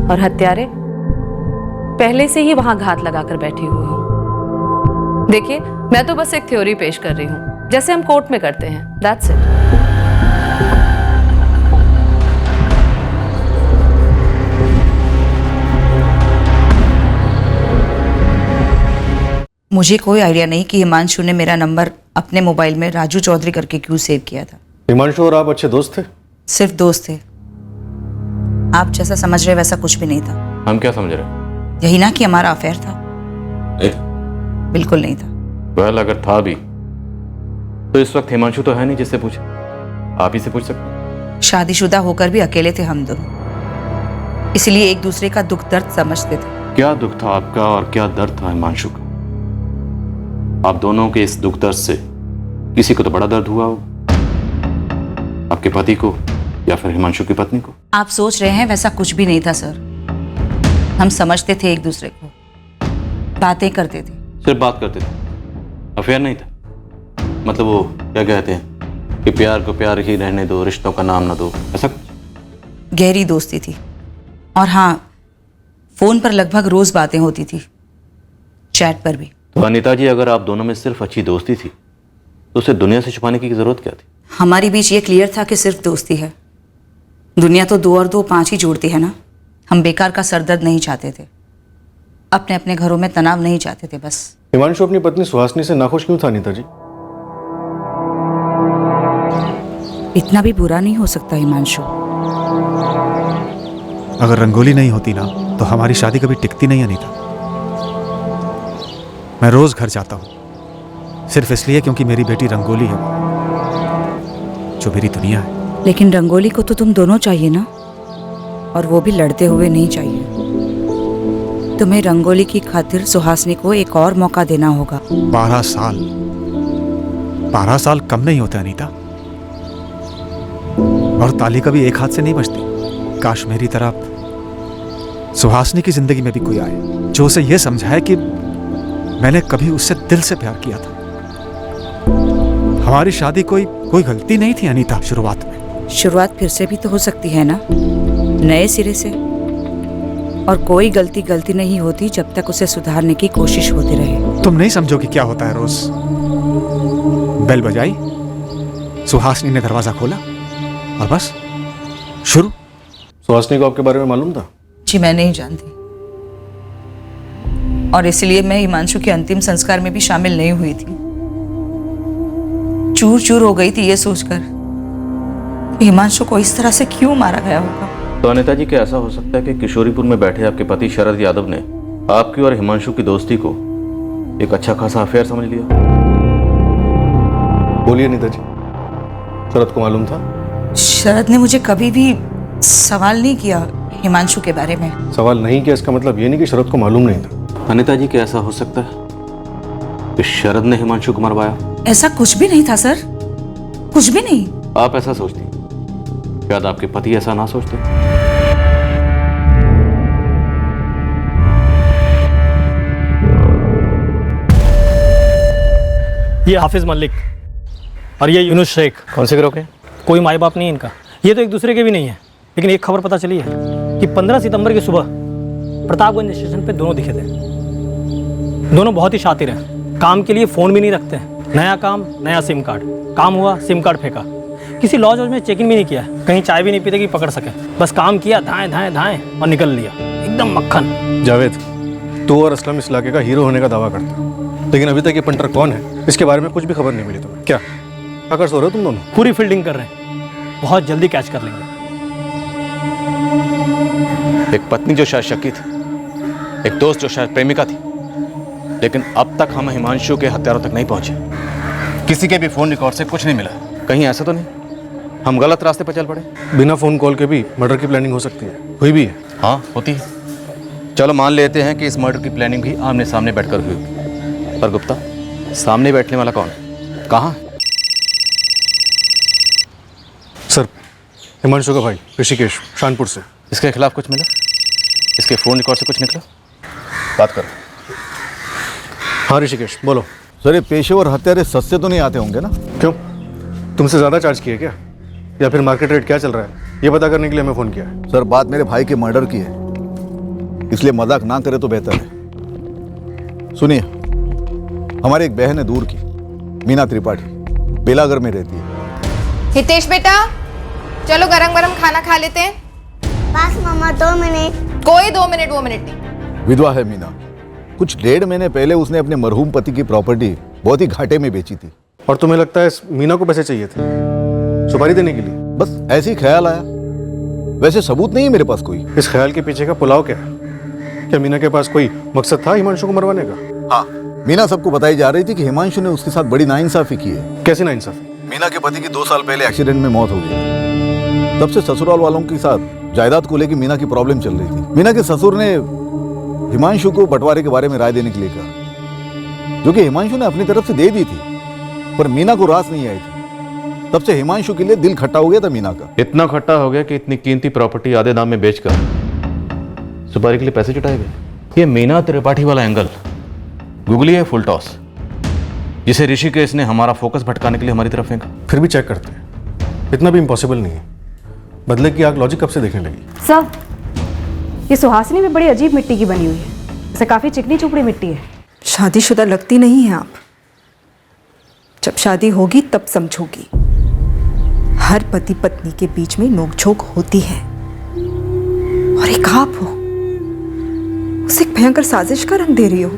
और हत्यारे पहले से ही वहां घात लगाकर बैठे हुए हो। देखिए, मैं तो बस एक थ्योरी पेश कर रही हूं, जैसे हम कोर्ट में करते हैं। That's it. मुझे कोई आइडिया नहीं कि हिमांशु ने मेरा नंबर अपने मोबाइल में राजू चौधरी करके क्यों सेव किया था। हिमांशु और आप अच्छे दोस्त थे? सिर्फ दोस्त थे। आप जैसा समझ रहे वैसा कुछ भी नहीं था। हम क्या समझ रहे? यही ना कि हमारा अफेयर था। बिल्कुल नहीं था। वेल, अगर था भी तो इस वक्त हिमांशु तो है नहीं जिससे पूछे। आप ही से पूछ सकते। शादीशुदा होकर भी अकेले थे हम दोनों, इसलिए एक दूसरे का दुख दर्द समझते थे। क्या दुख था आपका और क्या दर्द था हिमांशु का? आप दोनों के इस दुख दर्द से किसी को तो बड़ा दर्द हुआ हो, आपके पति को या फिर हिमांशु की पत्नी को। आप सोच रहे हैं वैसा कुछ भी नहीं था सर। हम समझते थे एक दूसरे को, बातें करते थे। सिर्फ बात करते थे, अफेयर नहीं था? मतलब वो क्या कहते हैं कि प्यार को प्यार ही रहने दो, रिश्तों का नाम ना दो, ऐसा कुछ? गहरी दोस्ती थी। और हाँ, फोन पर लगभग रोज बातें होती थी, चैट पर भी। तो अनीता जी, अगर आप दोनों में सिर्फ अच्छी दोस्ती थी तो उसे दुनिया से छुपाने की जरूरत क्या थी? हमारे बीच ये क्लियर था कि सिर्फ दोस्ती है। दुनिया तो 2 और 2 5 ही जोड़ती है ना। हम बेकार का सरदर्द नहीं चाहते थे, अपने अपने घरों में तनाव नहीं चाहते थे बस। हिमांशु अपनी पत्नी सुहासिनी से नाखुश क्यों था अनीता जी? इतना भी बुरा नहीं हो सकता हिमांशु। अगर रंगोली नहीं होती ना तो हमारी शादी कभी टिकती नहीं अनीता। मैं रोज घर जाता हूं सिर्फ इसलिए क्योंकि मेरी बेटी रंगोली है, जो मेरी दुनिया है। लेकिन रंगोली को तो तुम दोनों चाहिए ना, और वो भी लड़ते हुए नहीं चाहिए। तुम्हें रंगोली की खातिर सुहासिनी को एक और मौका देना होगा। 12 साल 12 साल कम नहीं होते अनीता। और ताली कभी एक हाथ से नहीं बजती। काश मेरी तरह सुहासिनी की जिंदगी में भी कोई आए जो उसे यह समझाए कि मैंने कभी उससे दिल से प्यार किया था। हमारी शादी कोई गलती नहीं थी अनीता। शुरुआत में शुरुआत फिर से भी तो हो सकती है ना, नए सिरे से। और कोई गलती नहीं होती जब तक उसे सुधारने की कोशिश होती रहे। तुम नहीं समझोगी क्या होता है। रोज बेल बजाई, सुहासिनी ने दरवाजा खोला और बस शुरू। सुहासिनी को आपके बारे में मालूम था? जी मैं नहीं जानती, और इसलिए मैं हिमांशु के अंतिम संस्कार में भी शामिल नहीं हुई थी। चूर चूर हो गई थी ये सोचकर कि हिमांशु को इस तरह से क्यों मारा गया होगा। तो अनीता जी, क्या ऐसा हो सकता है कि किशोरीपुर में बैठे आपके पति शरद यादव ने आपकी और हिमांशु की दोस्ती को एक अच्छा खासा अफेयर समझ लिया? बोलिए अनीता जी, शरद को मालूम था? शरद ने मुझे कभी भी सवाल नहीं किया हिमांशु के बारे में। सवाल नहीं किया इसका मतलब ये नहीं कि शरद को मालूम नहीं था। अनीता जी, क्या ऐसा हो सकता है कि शरद ने हिमांशु को मरवाया? ऐसा कुछ भी नहीं था सर, कुछ भी नहीं। आप ऐसा सोचती, शायद आपके पति ऐसा ना सोचते। ये हाफिज मलिक और ये यूनुस शेख। कौन से ग्रोह के? कोई माई बाप नहीं इनका। ये तो एक दूसरे के भी नहीं है, लेकिन एक खबर पता चली है कि 15 सितंबर की सुबह प्रतापगंज स्टेशन पे दोनों दिखे थे। दोनों बहुत ही शातिर हैं, काम के लिए फ़ोन भी नहीं रखते हैं। नया काम, नया सिम कार्ड। काम हुआ, सिम कार्ड फेंका। किसी लॉज में चेक इन भी नहीं किया, कहीं चाय भी नहीं पीते कि पकड़ सके। बस काम किया, धाएं धाएं धाएं और निकल लिया, एकदम मक्खन। जावेद, तू और असलम इस इलाके का हीरो होने का दावा करता, लेकिन अभी तक ये पंटर कौन है इसके बारे में कुछ भी खबर नहीं मिली तुम्हें। क्या अगर सो रहे हो तुम दोनों? पूरी फील्डिंग कर रहे हैं, बहुत जल्दी कैच कर लेंगे। एक पत्नी जो शायद शकी थी, एक दोस्त जो शायद प्रेमिका थी, लेकिन अब तक हम हिमांशु के हत्यारों तक नहीं पहुंचे। किसी के भी फोन रिकॉर्ड से कुछ नहीं मिला। कहीं ऐसा तो नहीं हम गलत रास्ते पर चल पड़े? बिना फोन कॉल के भी मर्डर की प्लानिंग हो सकती है, हुई भी है। हाँ, होती है। चलो मान लेते हैं कि इस मर्डर की प्लानिंग भी आमने सामने बैठकर हुई। पर गुप्ता, सामने बैठने वाला कौन है, कहाँ है? सर, हिमांशु का भाई ऋषिकेश, शानपुर से। इसके खिलाफ कुछ मिला? इसके फोन रिकॉर्ड से कुछ निकला? बात करो। हाँ ऋषिकेश, बोलो। सर, ये पेशेवर हत्यारे सस्ते तो नहीं आते होंगे ना? क्यों, तुमसे ज़्यादा चार्ज किए क्या, या फिर मार्केट रेट क्या चल रहा है? ये पता करने के लिए हमें फ़ोन किया है। सर बात मेरे भाई के मर्डर की है, इसलिए मजाक ना करे तो बेहतर है। सुनिए, हमारी एक बहन है दूर की, मीना त्रिपाठी, बेलागर में रहती है। हितेश बेटा, चलो गरम गरम खाना खा लेते हैं। बस मम्मा 2 मिनट। कोई 2 मिनट वो मिनट नहीं। विधवा है मीना। कुछ 1.5 महीने पहले उसने अपने मरहूम पति की प्रॉपर्टी बहुत ही घाटे में बेची थी। और तुम्हें लगता है इस मीना को पैसे चाहिए थे सुपारी देने के लिए? बस ऐसे ही ख्याल आया, वैसे सबूत नहीं है मेरे पास कोई। इस ख्याल के पीछे का पुलाव क्या है? क्या मीना के पास कोई मकसद था हिमांशु को मरवाने का? हाँ, मीना सबको बताई जा रही थी कि हिमांशु ने उसके साथ बड़ी नाइंसाफी की है। कैसी नाइंसाफी? मीना के पति की 2 साल पहले एक्सीडेंट में मौत हो गई। तब से ससुराल वालों के साथ जायदाद को लेकर मीना की प्रॉब्लम चल रही थी। मीना के ससुर ने हिमांशु को बंटवारे के बारे में राय देने के लिए कहा, जो कि हिमांशु ने अपनी तरफ से दे दी थी, पर मीना को रास नहीं आई थी। तब से हिमांशु के लिए दिल खट्टा हो गया था मीना का। इतना खट्टा हो गया कि इतनी कीमती प्रॉपर्टी आधे दाम में बेचकर सुपारी के लिए पैसे जुटाए गए। ये मीना त्रिपाठी वाला एंगल गूगली है फुल टॉस, जिसे ऋषिकेश ने हमारा फोकस भटकाने के लिए हमारी तरफ फेंका। फिर भी चेक करते हैं, इतना भी इम्पॉसिबल नहीं है। बदले की आग लॉजिक कब से देखने लगी? सर, ये सुहासिनी भी बड़ी अजीब मिट्टी की बनी हुई है, इसे काफी चिकनी चुपड़ी मिट्टी है। शादीशुदा लगती नहीं है आप। जब शादी होगी तब समझोगी। हर पति पत्नी के बीच में नोकझोंक होती है, और एक आप हो, उसे एक भयंकर साजिश का रंग दे रही हो।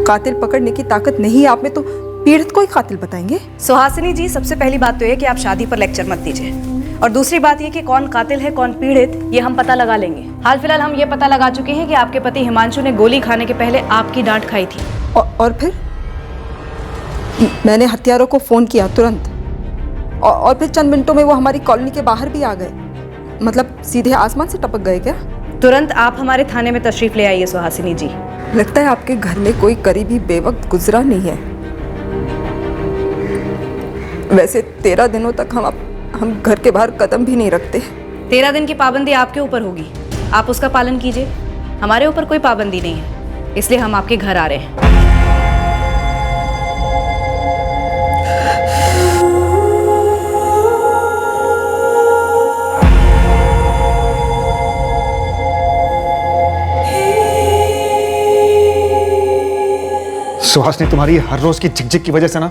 कातिल पकड़ने की ताकत नहीं है आप में, तो पीड़ित को ही कातिल बताएंगे? सुहासिनी जी, सबसे पहली बात तो ये कि आप शादी पर लेक्चर मत दीजिए, और दूसरी बात ये कि कौन कातिल है कौन पीड़ित ये हम पता लगा लेंगे। हाल फिलहाल हम ये पता लगा चुके हैं कि आपके पति हिमांशु ने गोली खाने के पहले आपकी डांट खाई थी। और फिर मैंने हत्यारों को फोन किया तुरंत, और फिर चंद मिनटों में वो हमारी कॉलोनी के बाहर भी आ गए। मतलब सीधे आसमान से टपक गए क्या? तुरंत आप हमारे थाने में तशरीफ ले आइए सुहासिनी जी। लगता है आपके घर में कोई करीबी बेवक्त गुजरा नहीं है। वैसे 13 दिनों तक हम घर के बाहर कदम भी नहीं रखते। 13 दिन की पाबंदी आपके ऊपर होगी, आप उसका पालन कीजिए। हमारे ऊपर कोई पाबंदी नहीं है, इसलिए हम आपके घर आ रहे हैं। सुहासिनी, तुम्हारी हर रोज की झिकझिक की वजह से ना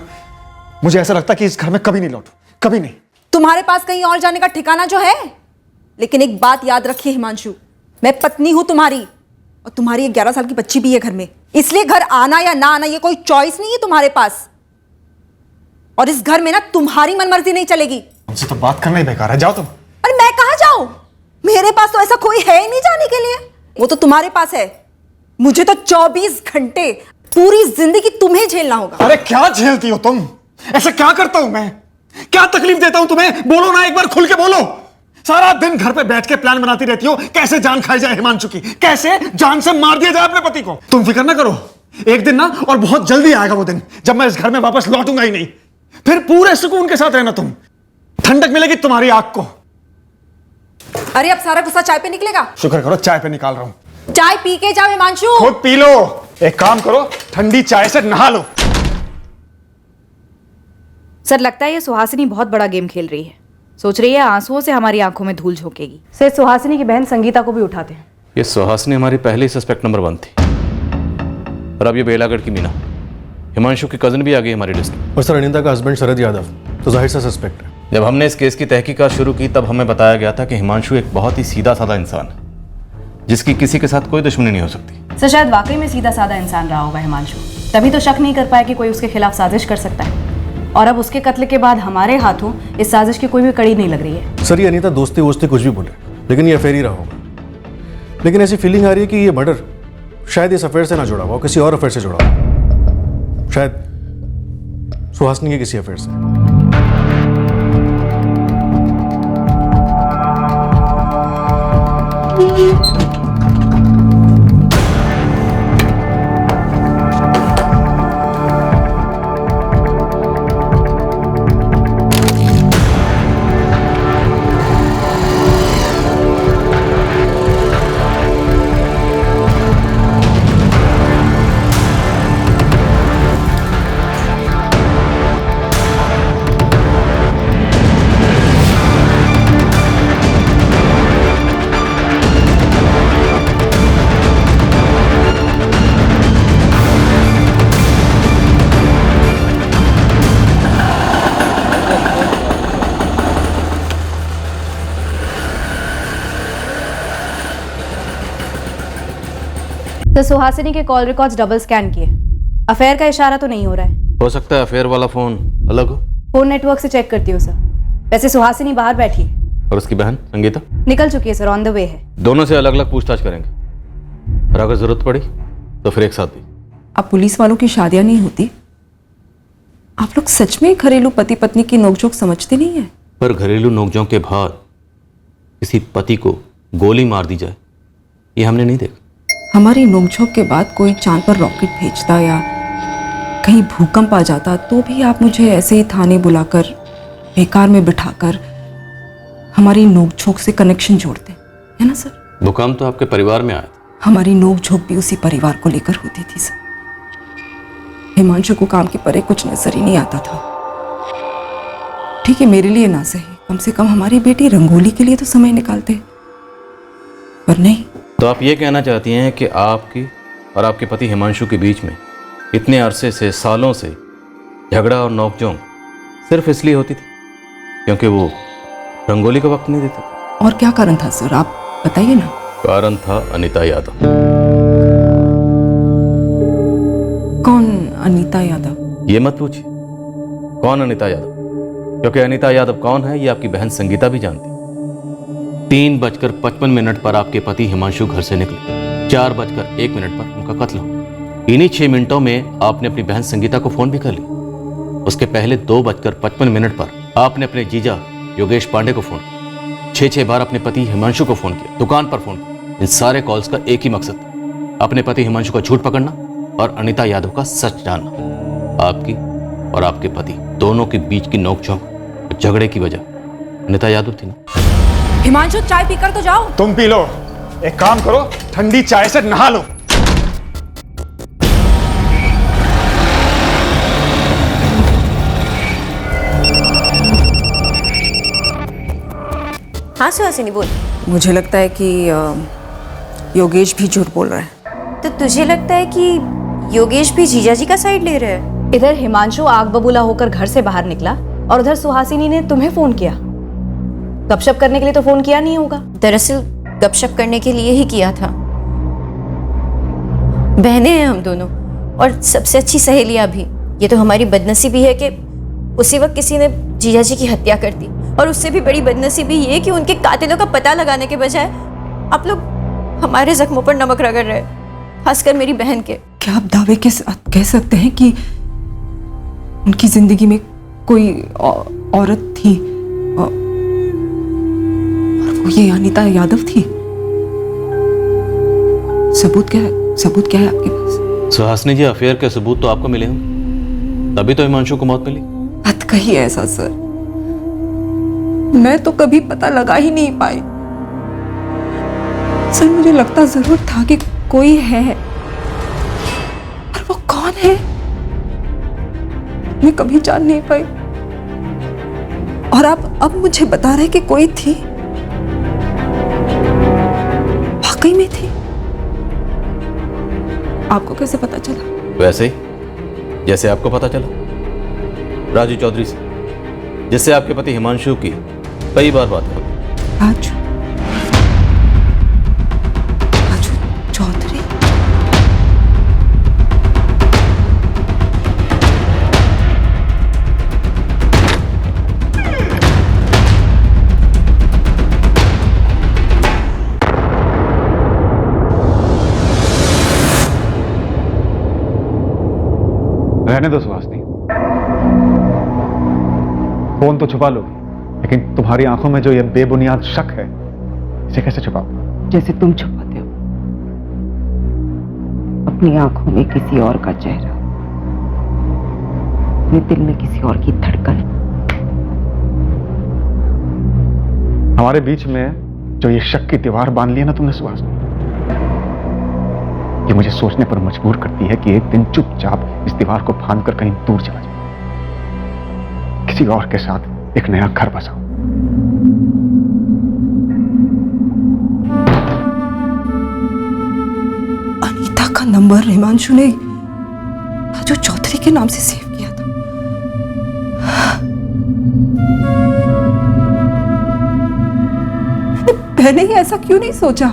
मुझे ऐसा लगता है कि इस घर में कभी नहीं लौटूं, कभी नहीं। तुम्हारे पास कहीं और जाने का ठिकाना जो है, लेकिन एक बात याद रखिए हिमांशु, मैं पत्नी हूं तुम्हारी, और तुम्हारी एक 11 साल की बच्ची भी है घर में, इसलिए घर आना या ना आना ये कोई चॉइस नहीं है तुम्हारे पास। और इस घर में ना तुम्हारी मनमर्जी नहीं चलेगी। तुमसे तो बात करना ही बेकार है, जाओ तुम। अरे मैं कहां जाऊं? मेरे पास तो ऐसा कोई है ही नहीं जाने के लिए, वो तो तुम्हारे पास है। मुझे तो 24 घंटे पूरी जिंदगी तुम्हें झेलना होगा। अरे क्या झेलती हो तुम? ऐसा क्या करता हूं मैं? क्या तकलीफ देता हूं तुम्हें? बोलो ना, एक बार खुल के बोलो। सारा दिन घर पे बैठ के प्लान बनाती रहती हो, कैसे जान खाई जाए हिमांशु की, कैसे जान से मार दिया जाए अपने पति को। तुम फिक्र ना करो, एक दिन ना, और बहुत जल्दी आएगा वो दिन जब मैं इस घर में वापस लौटूंगा ही नहीं। फिर पूरे सुकून के साथ रहना तुम, ठंडक मिलेगी तुम्हारी आंख को। अरे अब सारा गुस्सा चाय पे निकलेगा? शुक्र करो चाय पे निकाल रहा हूं। चाय पी के जाओ हिमांशु। खुद पी लो, एक काम करो, ठंडी चाय से नहा लो। सर, लगता है ये सुहासिनी बहुत बड़ा गेम खेल रही है, सोच रही है आंसुओं से हमारी आंखों में धूल झोंकेगी। सर, सुहासिनी की बहन संगीता को भी उठाते हैं। ये सुहासिनी हमारी पहली सस्पेक्ट नंबर 1 थी, और अब ये बेलागढ़ की मीना, हिमांशु की कजन भी आ गई हमारी लिस्ट में। और सर, अनिता का हस्बैंड शरद यादव तो जाहिर सा सस्पेक्ट है। जब हमने इस केस की तहकीकात शुरू की तब हमें बताया गया था कि हिमांशु एक बहुत ही सीधा साधा इंसान है, जिसकी किसी के साथ कोई दुश्मनी नहीं हो सकती। सर, शायद वाकई में सीधा साधा इंसान रहा होगा हिमांशु, तभी तो शक नहीं कर पाया कि कोई उसके खिलाफ साजिश कर सकता है। और अब उसके कत्ल के बाद हमारे हाथों इस साजिश की कोई भी कड़ी नहीं लग रही है। सर, ये अनिता दोस्ती वोस्ती कुछ भी बोले, लेकिन ये अफेयर ही रहा होगा। लेकिन ऐसी फीलिंग आ रही है कि ये मर्डर शायद इस अफेयर से ना जुड़ा हुआ, किसी और अफेयर से जुड़ा हुआ, शायद सुहासिनी के किसी अफेयर से। तो सुहासिनी के कॉल रिकॉर्ड्स डबल स्कैन किए, अफेयर का इशारा तो नहीं हो रहा है। हो सकता है अफेयर वाला फोन अलग हो। फोन नेटवर्क से चेक करती हूँ सर। वैसे सुहासिनी बाहर बैठी है और उसकी बहन संगीता निकल चुकी है सर, ऑन द वे है। दोनों से अलग अलग पूछताछ करेंगे और अगर जरूरत पड़ी तो फिर एक साथ भी। अब पुलिस वालों की शादियां नहीं होती। आप लोग सच में घरेलू पति पत्नी की नोकझोंक समझते नहीं है। पर घरेलू नोकझोंक के बाद किसी पति को गोली मार दी जाए, ये हमने नहीं देखा। हमारी नोकझोंक के बाद कोई चांद पर रॉकेट भेजता या कहीं भूकंप आ जाता तो भी आप मुझे ऐसे ही थाने बुलाकर बेकार में बिठाकर हमारी नोकझोंक से कनेक्शन जोड़ते, है ना सर? भूकंप तो आपके परिवार में आया था। हमारी नोकझोंक भी उसी परिवार को लेकर होती थी सर। हिमांशु को काम के परे कुछ नजर ही नहीं आता था। ठीक है, मेरे लिए ना सही, कम से कम हमारी बेटी रंगोली के लिए तो समय निकालते, पर नहीं। तो आप ये कहना चाहती हैं कि आपकी और आपके पति हिमांशु के बीच में इतने अरसे से, सालों से झगड़ा और नोकझोंक सिर्फ इसलिए होती थी क्योंकि वो रंगोली को वक्त नहीं देते थे? और क्या कारण था सर, आप बताइए ना। कारण था अनीता यादव। कौन अनीता यादव? ये मत पूछिए कौन अनीता यादव, क्योंकि अनीता यादव कौन है ये आपकी बहन संगीता भी जानती। 3:55 पर आपके पति हिमांशु घर से निकले, 4:01 पर उनका कत्ल हो। इन्हीं 6 मिनटों में आपने अपनी बहन संगीता को फोन भी कर लिया। उसके पहले 2:55 पर आपने अपने जीजा योगेश पांडे को फोन किया। 6 बार अपने पति हिमांशु को फोन किया, दुकान पर फोन किया। इन सारे कॉल्स का एक ही मकसद था, अपने पति हिमांशु का झूठ पकड़ना और अनीता यादव का सच जानना। आपकी और आपके पति दोनों के बीच की नोकझोंक और झगड़े की वजह अनीता यादव थी ना। हिमांशु चाय पीकर तो जाओ। तुम पी लो, एक काम करो, ठंडी चाय से नहा लो। हाँ सुहासिनी बोल। मुझे लगता है कि योगेश भी झूठ बोल रहा है। तो तुझे लगता है कि योगेश भी जीजाजी का साइड ले रहा है? इधर हिमांशु आग बबूला होकर घर से बाहर निकला और उधर सुहासिनी ने तुम्हें फोन किया। गपशप करने के लिए तो फोन किया नहीं होगा। दरअसल गपशप करने के लिए ही किया था। बहनें हैं हम दोनों और सबसे अच्छी सहेलियां भी। ये तो हमारी बदनसीबी है कि उसी वक्त किसी ने जीजाजी की हत्या कर दी, और उससे भी बड़ी बदनसीबी ये कि उनके कातिलों का पता लगाने के बजाय आप लोग हमारे जख्मों पर नमक रगड़ रहे, खासकर मेरी बहन के। क्या आप दावे के साथ कह सकते हैं कि उनकी जिंदगी में कोई औरत थी और वो ये अनीता यादव थी? सबूत क्या है आपके पास? सुहासिनी जी, अफेयर के सबूत तो आपको मिले हों, तभी तो हिमांशु को मौत मिली। मत कहिए ऐसा सर, मैं तो कभी पता लगा ही नहीं पाई। सर मुझे लगता जरूर था कि कोई है, पर वो कौन है मैं कभी जान नहीं पाई। और आप अब मुझे बता रहे कि कोई थी, वाकई में थी। आपको कैसे पता चला? वैसे ही जैसे आपको पता चला राजू चौधरी से, जिससे आपके पति हिमांशु की कई बार बात हो। राजू चौधरी? रहने दो सुहासिनी, फोन तो छुपा लोगी, लेकिन तुम्हारी आंखों में जो ये बेबुनियाद शक है, इसे कैसे छुपाओ? जैसे तुम छुपाते हो अपनी आंखों में किसी और का चेहरा, अपने दिल में किसी और की धड़कन। हमारे बीच में जो ये शक की दीवार बांध ली है ना तुमने सुहासिनी, ये मुझे सोचने पर मजबूर करती है कि एक दिन चुपचाप इस दीवार को फांद कर कहीं दूर चला जाए, किसी और के साथ एक नया घर बसाओ। अनीता का नंबर हिमांशु ने राजू चौधरी के नाम से सेव किया था। मैंने ही ऐसा क्यों नहीं सोचा?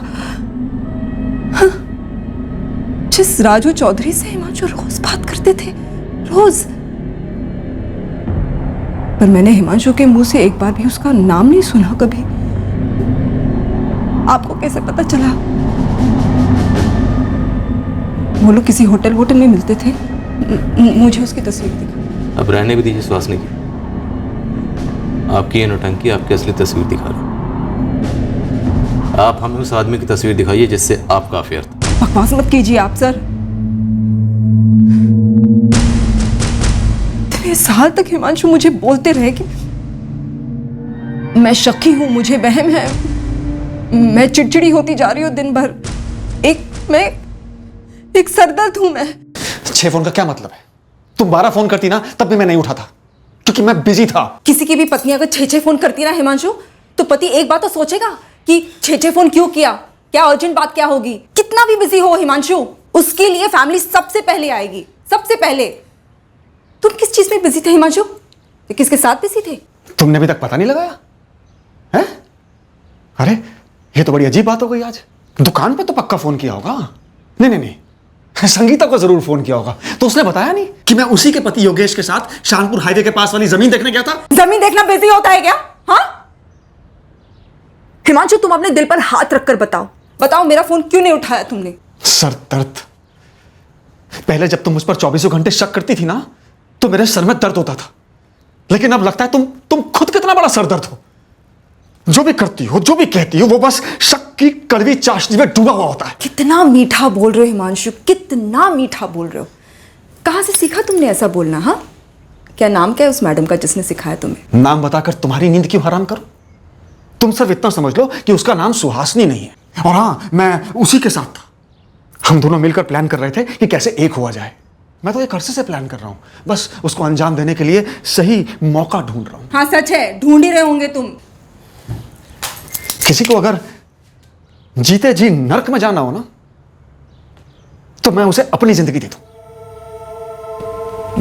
जिस राजू चौधरी से हिमांशु रोज बात करते थे, रोज, पर मैंने हिमांशु के मुंह से एक बार भी उसका नाम नहीं सुना कभी। आपको कैसे पता चला? वो लोग किसी होटल में मिलते थे, मुझे उसकी तस्वीर दिखा। अब रहने भी दीजिए सुहासिनी जी, आपकी ये नौटंकी आपकी असली तस्वीर दिखा रहा। आप हमें उस आदमी की तस्वीर दिखाइए जिससे आपका अफेयर था। बकवास मत कीजिए आप सर। इतने साल तक हिमांशु मुझे बोलते रहे कि मैं शकी हूं, मुझे वहम है, मैं चिड़चिड़ी होती जा रही हूं दिन भर, मैं एक सरदर्द हूं मैं। 6 फोन का क्या मतलब है? तुम 12 फोन करती ना तब भी मैं नहीं उठाता क्योंकि मैं बिजी था। किसी की भी पत्नी अगर 6 फोन करती ना हिमांशु, तो पति एक बात तो सोचेगा कि 6 फोन क्यों किया, क्या अर्जेंट बात क्या होगी। कितना भी बिजी हो हिमांशु, उसके लिए फैमिली सबसे पहले आएगी, सबसे पहले। तुम किस चीज में बिजी थे हिमांशु? किसके साथ बिजी थे? तुमने अभी तक पता नहीं लगाया है? अरे ये तो बड़ी अजीब बात हो गई आज। दुकान पे तो पक्का फोन किया होगा। नहीं, संगीता को जरूर फोन किया होगा। तो उसने बताया नहीं कि मैं उसी के पति योगेश के साथ शानपुर हाईवे के पास वाली जमीन देखने गया था। जमीन देखना बिजी होता है क्या? हाँ हिमांशु, तुम अपने दिल पर हाथ रखकर बताओ मेरा फोन क्यों नहीं उठाया तुमने? सर दर्द। पहले जब तुम मुझ पर 24 घंटे शक करती थी ना, तो मेरे सर में दर्द होता था, लेकिन अब लगता है तुम खुद कितना बड़ा सरदर्द हो। जो भी करती हो, जो भी कहती हो, वो बस शक की कड़वी चाशनी में डूबा हुआ होता है। कितना मीठा बोल रहे हो हिमांशु, कितना मीठा बोल रहे हो। कहां से सीखा तुमने ऐसा बोलना? हाँ, क्या नाम क्या है उस मैडम का जिसने सिखाया तुम्हें? नाम बताकर तुम्हारी नींद क्यों हराम करूं? तुम सिर्फ इतना समझ लो कि उसका नाम सुहासिनी नहीं है। और हाँ, मैं उसी के साथ था। हम दोनों मिलकर प्लान कर रहे थे कि कैसे एक हुआ जाए। मैं तो एक अरसे से प्लान कर रहा हूं, बस उसको अंजाम देने के लिए सही मौका ढूंढ रहा हूं। हाँ सच है, ढूंढ ही रहे होंगे तुम। किसी को अगर जीते जी नर्क में जाना हो ना, तो मैं उसे अपनी जिंदगी दे दूं।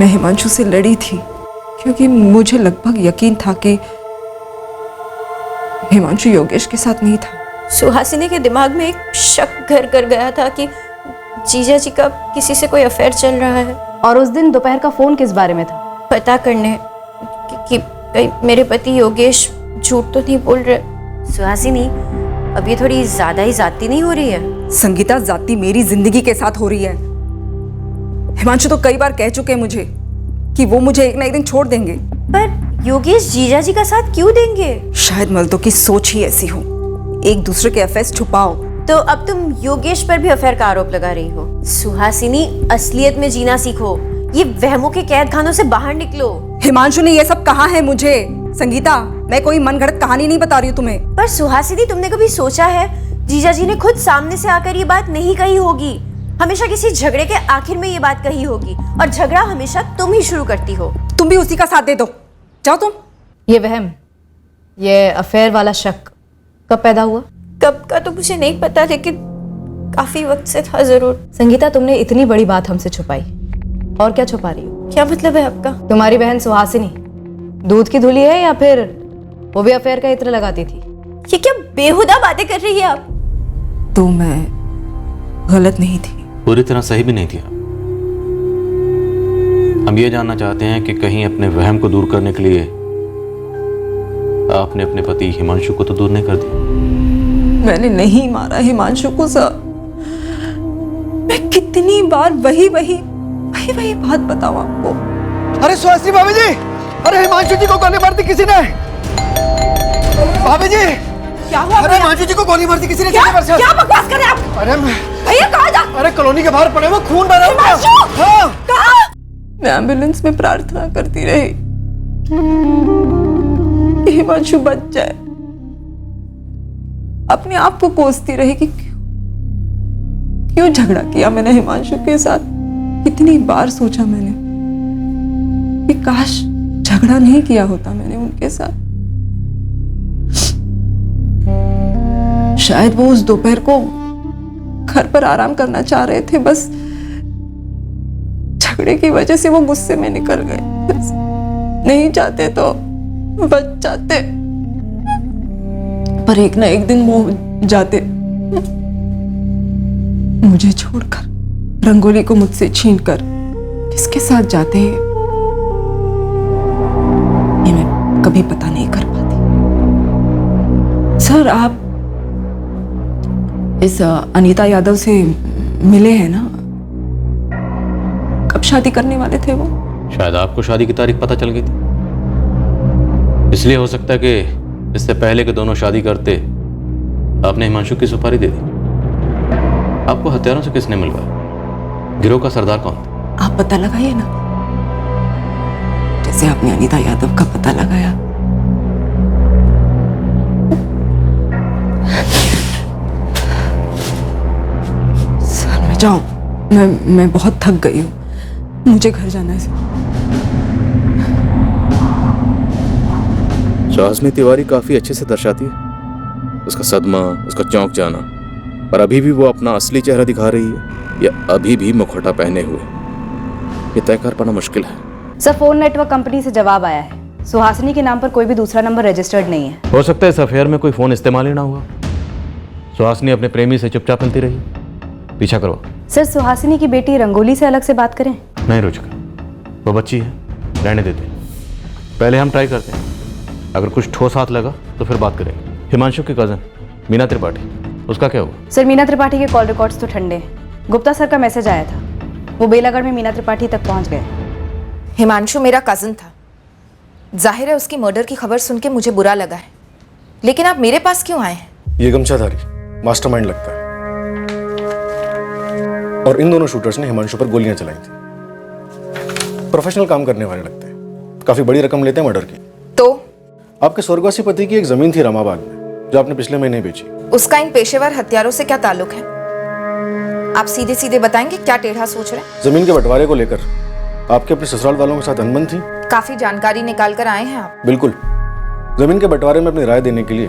मैं हिमांशु से लड़ी थी क्योंकि मुझे लगभग यकीन था कि हिमांशु योगेश के साथ नहीं था। सुहासिनी के दिमाग में एक शक घर कर गया था कि जीजा जी का किसी से कोई अफेयर चल रहा है। और उस दिन दोपहर का फोन किस बारे में था? पता करने कि कहीं मेरे पति योगेश झूठ तो नहीं बोल रहे। सुहासिनी, अब ये थोड़ी ज्यादा ही जाती नहीं हो रही है? संगीता, जाती मेरी जिंदगी के साथ हो रही है। हिमांशु तो कई बार कह चुके हैं मुझे कि वो मुझे एक ना एक दिन छोड़ देंगे। पर योगेश जीजा जी का साथ क्यों देंगे? शायद मर्दों की सोच ही ऐसी हो, एक दूसरे के अफेयर्स छुपाओ। तो अब तुम योगेश पर भी अफेयर का आरोप लगा रही हो। सुहासिनी, असलियत में जीना सीखो, ये वहमों के कैद खानों से बाहर निकलो। हिमांशु ने ये सब कहा है मुझे। संगीता, मैं कोई मनगढ़ंत कहानी नहीं बता रही हूँ तुम्हें। पर सुहासिनी, तुमने कभी सोचा है जीजा जी ने खुद सामने से आकर ये बात नहीं कही होगी। हमेशा किसी झगड़े के आखिर में ये बात कही होगी, और झगड़ा हमेशा तुम ही शुरू करती हो। तुम भी उसी का साथ दे दो, जाओ तुम। ये वहम, ये अफेयर वाला शक कब पैदा हुआ? कब का तो मुझे नहीं पता, लेकिन काफी वक्त से था जरूर। संगीता, तुमने इतनी बड़ी बात हमसे छुपाई, और क्या छुपा रही हो? क्या मतलब है आपका? तुम्हारी बहन सुहासिनी दूध की धुली है या फिर वो भी अफेयर का इत्र लगाती थी? ये क्या बेहुदा बातें कर रही है आप? तो मैं गलत नहीं थी? पूरी तरह सही भी नहीं थी आप। हम ये जानना चाहते हैं कि कहीं अपने वहम को दूर करने के लिए आपने अपने पति हिमांशु को तो दूर नहीं कर दिया? मैंने नहीं मारा हिमांशु को सर। मैं कितनी बार वही बात बताऊं आपको। अरे सुहासिनी भाभी जी, अरे हिमांशु जी को गोली मार दी किसी ने। भाभी जी, क्या हुआ? अरे हिमांशु जी को गोली मार दी किसी ने। क्या बकवास कर रहे हैं आप? अरे भैया कहाँ जा? अरे कॉलोनी के बाहर पड़े वो खून बह रहा है। हाँ। कहाँ? मैं एम्बुलेंस में प्रार्थना करती रही हिमांशु बच जाए। अपने आप को कोसती रही कि क्यों झगड़ा किया मैंने हिमांशु के साथ। कितनी बार सोचा मैंने कि काश झगड़ा नहीं किया होता मैंने उनके साथ। शायद वो उस दोपहर को घर पर आराम करना चाह रहे थे, बस झगड़े की वजह से वो गुस्से में निकल गए। नहीं चाहते तो बच जाते, पर एक ना एक दिन वो जाते मुझे छोड़कर। रंगोली को मुझसे छीनकर किसके साथ जाते हैं ये मैं कभी पता नहीं कर पाती। सर, आप इस अनीता यादव से मिले हैं ना? कब शादी करने वाले थे वो? शायद आपको शादी की तारीख पता चल गई थी, इसलिए हो सकता है कि इससे पहले कि दोनों शादी करते आपने हिमांशु की सुपारी दे दी। आपको हथियारों से किसने मिलवाया? गिरोह का सरदार कौन था? आप पता लगाइए ना, जैसे आपने अनीता यादव का पता लगाया। सर, मैं जाऊं? मैं बहुत थक गई हूँ, मुझे घर जाना है। सुहासिनी तिवारी काफी अच्छे से दर्शाती है उसका सदमा, उसका चौंक जाना, पर अभी भी वो अपना असली चेहरा दिखा रही है या अभी भी मुखौटा पहने हुए, ये तय कर पाना मुश्किल है। सर, फोन नेटवर्क कंपनी से जवाब आया है। सुहासिनी के नाम पर कोई भी दूसरा नंबर रजिस्टर्ड नहीं है। हो सकता है इस अफेयर में कोई फोन इस्तेमाल ही ना हुआ। सुहासिनी अपने प्रेमी से चुपचाप मिलती रही। पीछा करो। सर, सुहासिनी की बेटी रंगोली से अलग से बात करें? नहीं रुचिका, वो बच्ची है, रहने देते। पहले हम ट्राई करते हैं, अगर कुछ ठोस हाथ लगा तो फिर बात करेंगे। हिमांशु की कजन मीना त्रिपाठी, उसका क्या हुआ? सर, मीना त्रिपाठी के कॉल रिकॉर्ड्स तो ठंडे हैं। गुप्ता सर का मैसेज आया था, वो बेलागढ़ में मीना त्रिपाठी तक पहुंच गए। हिमांशु मेरा कजन था, जाहिर है उसकी मर्डर की खबर सुन के मुझे बुरा लगा है, लेकिन आप मेरे पास क्यों आए हैं? ये गमछाधारी मास्टरमाइंड लगता है, और इन दोनों शूटर्स ने हिमांशु पर गोलियां चलाई थी। प्रोफेशनल काम करने वाले लगते हैं, काफी बड़ी रकम लेते हैं मर्डर की। तो आपके स्वर्गवासी पति की एक जमीन थी रामाबाग में, जो आपने पिछले महीने बेची। उसका इन पेशेवर हत्यारों से क्या ताल्लुक है? आप सीधे सीधे बताएंगे क्या टेढ़ा सोच रहे हैं? जमीन के बंटवारे को लेकर आपके अपने ससुराल वालों के साथ अनबन थी? काफी जानकारी निकाल कर आए हैं आप। बिल्कुल। जमीन के बंटवारे में अपनी राय देने के लिए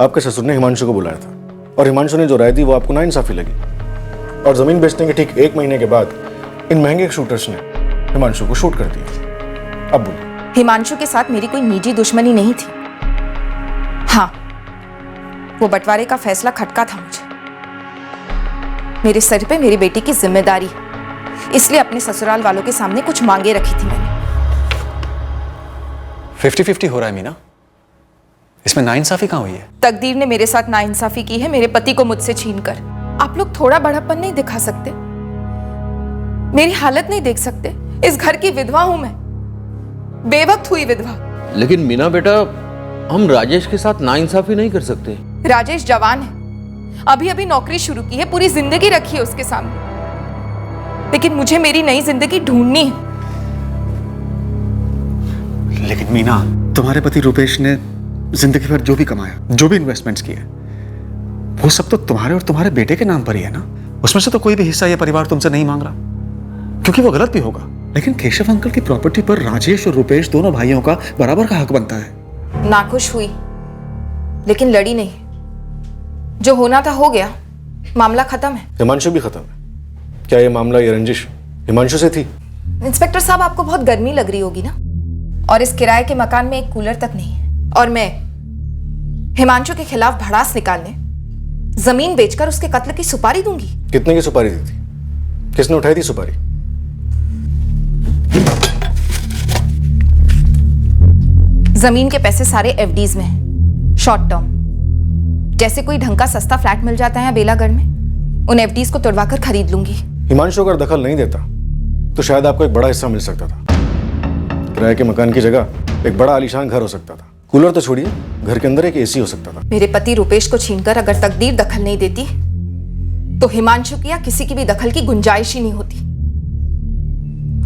आपके ससुर ने हिमांशु को बुलाया था, और हिमांशु ने जो राय दी वो आपको नाइंसाफी लगी, और जमीन बेचने के ठीक 1 महीने के बाद इन महंगे शूटर्स ने हिमांशु को शूट कर दिया। अब बोलिए। हिमांशु के साथ मेरी कोई निजी दुश्मनी नहीं थी। हाँ, वो बंटवारे का फैसला खटका था मुझे। मेरे सर पे मेरी बेटी की जिम्मेदारी, इसलिए अपने ससुराल वालों के सामने कुछ मांगे रखी थी मैंने। 50-50 हो रहा है मीना, इसमें नाइंसाफी कहाँ हुई है? तकदीर ने मेरे साथ नाइंसाफी की है, मेरे पति को मुझसे छीनकर। आप लोग थोड़ा बड़ापन नहीं दिखा सकते? मेरी हालत नहीं देख सकते? इस घर की विधवा हूं मैं, बेवक्त हुई विधवा। लेकिन मीना बेटा, हम राजेश के साथ नाइंसाफी नहीं कर सकते। राजेश जवान है, अभी अभी नौकरी शुरू की है, पूरी जिंदगी रखी है उसके सामने, लेकिन मुझे मेरी नई जिंदगी ढूंढनी है। लेकिन मीना, तुम्हारे पति रुपेश ने जिंदगी भर जो भी कमाया, जो भी इन्वेस्टमेंट्स किए, वो सब तो तुम्हारे और तुम्हारे बेटे के नाम पर ही है ना। उसमें से तो कोई भी हिस्सा ये परिवार तुमसे नहीं मांग रहा, क्योंकि वो गलत भी होगा। लेकिन केशव अंकल की प्रॉपर्टी पर राजेश और रुपेश दोनों भाइयों का बराबर का हक बनता है। नाखुश हुई, लेकिन लड़ी नहीं। जो होना था हो गया, मामला खत्म है। हिमांशु भी खत्म है। क्या ये मामला, ये रंजिश हिमांशु से थी? इंस्पेक्टर साहब, आपको बहुत गर्मी लग रही होगी ना, और इस किराए के मकान में एक कूलर तक नहीं है, और मैं हिमांशु के खिलाफ भड़ास निकालने जमीन बेचकर उसके कत्ल की सुपारी दूंगी। कितने की सुपारी दी थी? किसने उठाई थी सुपारी? जमीन के पैसे सारे एफडीज में हैं, शॉर्ट टर्म। जैसे कोई ढंग का सस्ता फ्लैट मिल जाता है बेलागढ़ में, उन एफडीज को तुड़वाकर खरीद लूंगी। हिमांशु अगर दखल नहीं देता तो शायद आपको एक बड़ा हिस्सा मिल सकता था। किराए के मकान की जगह एक बड़ा आलीशान घर हो सकता था। कूलर तो छोड़िए, घर के अंदर एक एसी हो सकता था। मेरे पति रुपेश को छीनकर अगर तकदीर दखल नहीं देती तो हिमांशु की या किसी की भी दखल की गुंजाइश ही नहीं होती,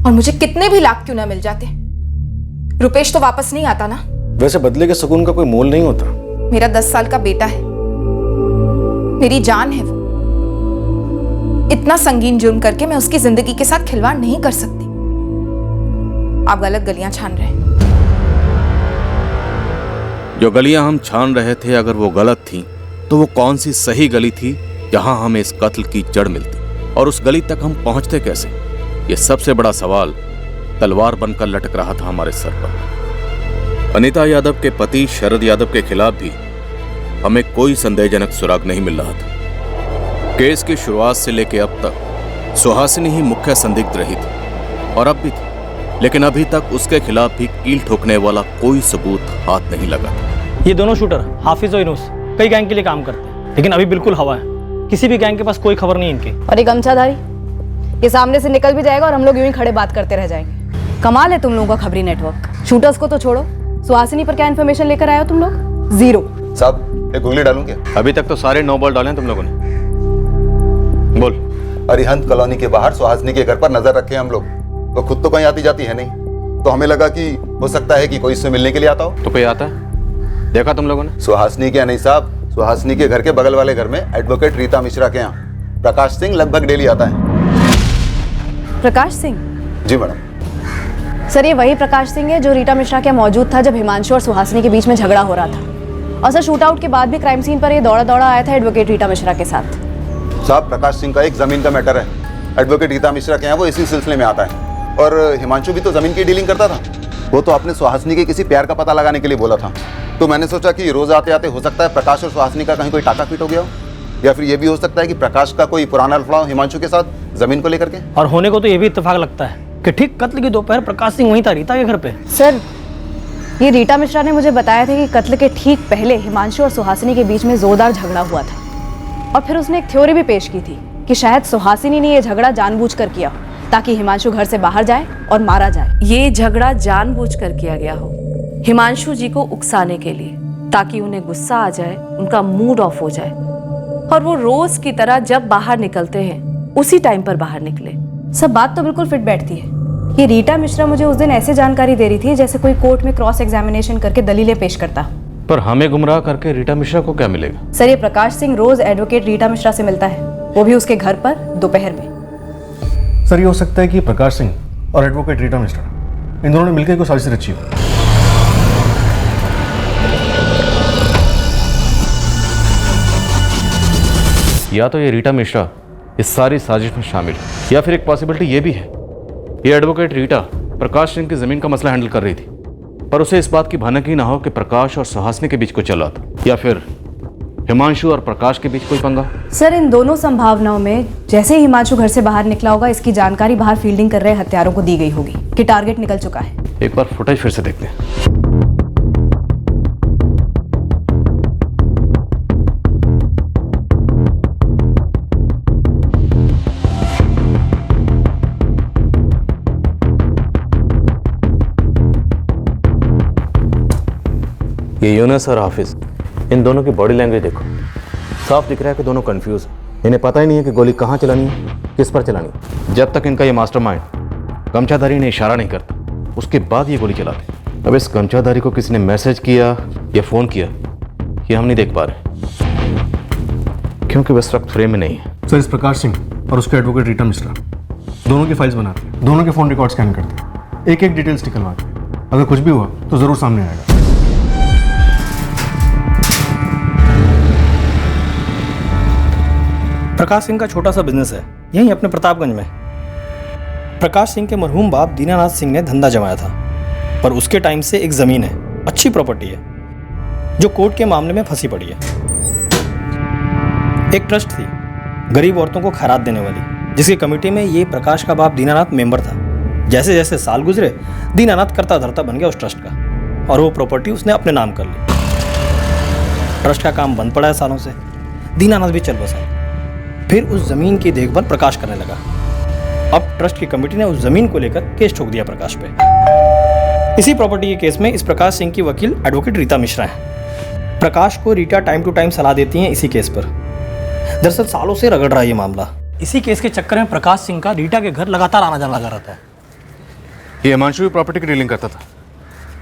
और मुझे कितने भी लाख क्यों ना मिल जाते, रुपेश तो वापस नहीं आता ना। वैसे बदले के सुकून का कोई मोल नहीं होता। मेरा 10 साल का बेटा है, मेरी जान है वो। इतना संगीन जुर्म करके मैं उसकी जिंदगी के साथ खिलवाड़ नहीं कर सकती। आप गलत गलियां छान रहे हैं। जो गलियां हम छान रहे थे, अगर वो गलत थी तो वो कौन सी सही गली थी जहां हमें इस कत्ल की जड़ मिलती, और उस गली तक हम पहुंचते कैसे? ये सबसे बड़ा सवाल तलवार बनकर लटक रहा था हमारे सर पर। अनीता यादव के पति शरद यादव के खिलाफ भी हमें कोई संदेहजनक सुराग नहीं मिल रहा था। केस की शुरुआत से लेकर अब तक सुहासिनी ही मुख्य संदिग्ध रही थी और अब भी थी, लेकिन अभी तक उसके खिलाफ भी कील ठोकने वाला कोई सबूत हाथ नहीं लगा था। ये दोनों शूटर हाफिज और यूनुस कई गैंग के लिए काम करते हैं, लेकिन अभी बिल्कुल हवा है। किसी भी गैंग के पास कोई खबर नहीं इनकी। और ये गमछाधारी ये सामने से निकल भी जाएगा और हम लोग यूं ही खड़े बात करते रह जाएंगे। कमाल है तुम लोगों का खबरी नेटवर्क। शूटर्स को तो छोड़ो, सुहासिनी पर क्या इन्फॉर्मेशन लेकर आए हो तुम लोग? जीरो। साहब एक उंगली डालूं क्या? अभी तक तो सारे 9 बॉल डाले हैं तुम लोगों ने। बोल। अरिहंत कॉलोनी के बाहर सुहासिनी के घर पर नजर रखे हम लोग। वो खुद तो कहीं आती जाती है नहीं, तो हमें लगा कि हो सकता है कि कोई इससे मिलने के लिए आता हो। तो कोई आता है? देखा तुम लोगों ने? सुहासिनी के नहीं साहब, सुहासिनी के घर के बगल वाले घर में एडवोकेट रीता मिश्रा के यहाँ प्रकाश सिंह लगभग डेली आता है। प्रकाश सिंह? जी मैडम। सर ये वही प्रकाश सिंह है जो रीटा मिश्रा के मौजूद था जब हिमांशु और सुहासिनी के बीच में झगड़ा हो रहा था। और सर शूट आउट के बाद भी क्राइम सीन पर ये दौड़ा दौड़ा आया था एडवोकेट रीटा मिश्रा के साथ। साहब प्रकाश सिंह का एक जमीन का मैटर है, एडवोकेट रीता मिश्रा के यहाँ वो इसी सिलसिले में आता है। और हिमांशु भी तो जमीन की डीलिंग करता था। वो तो अपने सुहासिनी के किसी प्यार का पता लगाने के लिए बोला था, तो मैंने सोचा कि रोज आते आते हो सकता है प्रकाश और सुहासिनी का कहीं कोई टाका पीट हो गया हो, या फिर ये भी हो सकता है कि प्रकाश का कोई पुराना लफड़ा हो हिमांशु के साथ जमीन को लेकर के। और होने को तो ये भी इत्तेफाक लगता है कि ठीक कत्ल की दोपहर प्रकाश सिंह वहीं था रीता के घर पे। सर ये रीटा मिश्रा ने मुझे बताया था कि कत्ल के ठीक पहले हिमांशु और सुहासिनी के बीच में जोरदार झगड़ा हुआ था। और फिर उसने एक थ्योरी भी पेश की थी कि शायद सुहासिनी ने यह झगड़ा जानबूझकर किया ताकि हिमांशु घर से बाहर जाए और मारा जाए। ये झगड़ा जानबूझकर किया गया हो हिमांशु जी को उकसाने के लिए, ताकि उन्हें गुस्सा आ जाए, उनका मूड ऑफ हो जाए और वो रोज की तरह जब बाहर निकलते हैं उसी टाइम पर बाहर निकले। सब बात तो बिल्कुल फिट बैठती है। ये रीटा मिश्रा मुझे उस दिन ऐसे जानकारी दे रही थी जैसे कोई कोर्ट में क्रॉस एग्जामिनेशन करके दलीलें पेश करता। पर हमें गुमराह करके रीटा मिश्रा को क्या मिलेगा? सर ये प्रकाश सिंह रोज एडवोकेट रीटा मिश्रा से मिलता है, वो भी उसके घर पर दोपहर में। सर ये हो सकता है कि प्रकाश सिंह और एडवोकेट रीटा मिश्रा इन दोनों ने मिलकर कोई साजिश रची हो। या तो ये रीटा मिश्रा इस सारी साजिश में शामिल है, या फिर एक पॉसिबिलिटी ये भी है ये एडवोकेट रीटा प्रकाश सिंह की जमीन का मसला हैंडल कर रही थी, पर उसे इस बात की भनक ही ना हो कि प्रकाश और सुहासिनी के बीच कुछ चला था, या फिर हिमांशु और प्रकाश के बीच कोई पंगा। सर इन दोनों संभावनाओं में जैसे ही हिमांशु घर से बाहर निकला होगा, इसकी जानकारी बाहर फील्डिंग कर रहे हत्यारों को दी गई होगी कि टारगेट निकल चुका है। एक बार फुटेज फिर से देखते हैं। ये यूनुस और हाफिज, इन दोनों की बॉडी लैंग्वेज देखो, साफ दिख रहा है कि दोनों कंफ्यूज हैं। इन्हें पता ही नहीं है कि गोली कहाँ चलानी है, किस पर चलानी है। जब तक इनका ये मास्टरमाइंड गमछाधारी ने इशारा नहीं करता, उसके बाद ये गोली चलाते। अब इस गमछाधारी को किसी ने मैसेज किया या फ़ोन किया, ये हम नहीं देख पा रहे, क्योंकि वह इस वक्त फ्रेम में नहीं है। सर इस प्रकाश सिंह और उसके एडवोकेट रीटा मिश्रा दोनों की फाइल्स बनाते हैं, दोनों के फ़ोन रिकॉर्ड स्कैन करते हैं, एक एक डिटेल्स निकलवाते हैं। अगर कुछ भी हुआ तो ज़रूर सामने आएगा। प्रकाश सिंह का छोटा सा बिजनेस है यहीं अपने प्रतापगंज में। प्रकाश सिंह के मरहूम बाप दीनानाथ सिंह ने धंधा जमाया था, पर उसके टाइम से एक ज़मीन है, अच्छी प्रॉपर्टी है, जो कोर्ट के मामले में फंसी पड़ी है। एक ट्रस्ट थी गरीब औरतों को खैरात देने वाली, जिसकी कमेटी में ये प्रकाश का बाप दीनानाथ मेंबर था। जैसे जैसे साल गुजरे, दीनानाथ करता धरता बन गया उस ट्रस्ट का, और वो प्रॉपर्टी उसने अपने नाम कर ली। ट्रस्ट का काम बंद पड़ा है सालों से, दीनानाथ भी चल बसा। फिर उस जमीन की देखभाल प्रकाश करने लगा। अब ट्रस्ट की कमेटी ने उस जमीन को लेकर केस ठोक दिया प्रकाश पे। इसी प्रॉपर्टी के केस में इस प्रकाश सिंह की वकील एडवोकेट रीता मिश्रा है। प्रकाश को रीटा टाइम टू टाइम सलाह देती हैं इसी केस पर। दरअसल सालों से रगड़ रहा है ये मामला। इसी केस के चक्कर में प्रकाश सिंह का रीटा के घर लगातार आना जाना लगा रहता है। ये हिमांशु भी प्रॉपर्टी की डीलिंग करता था,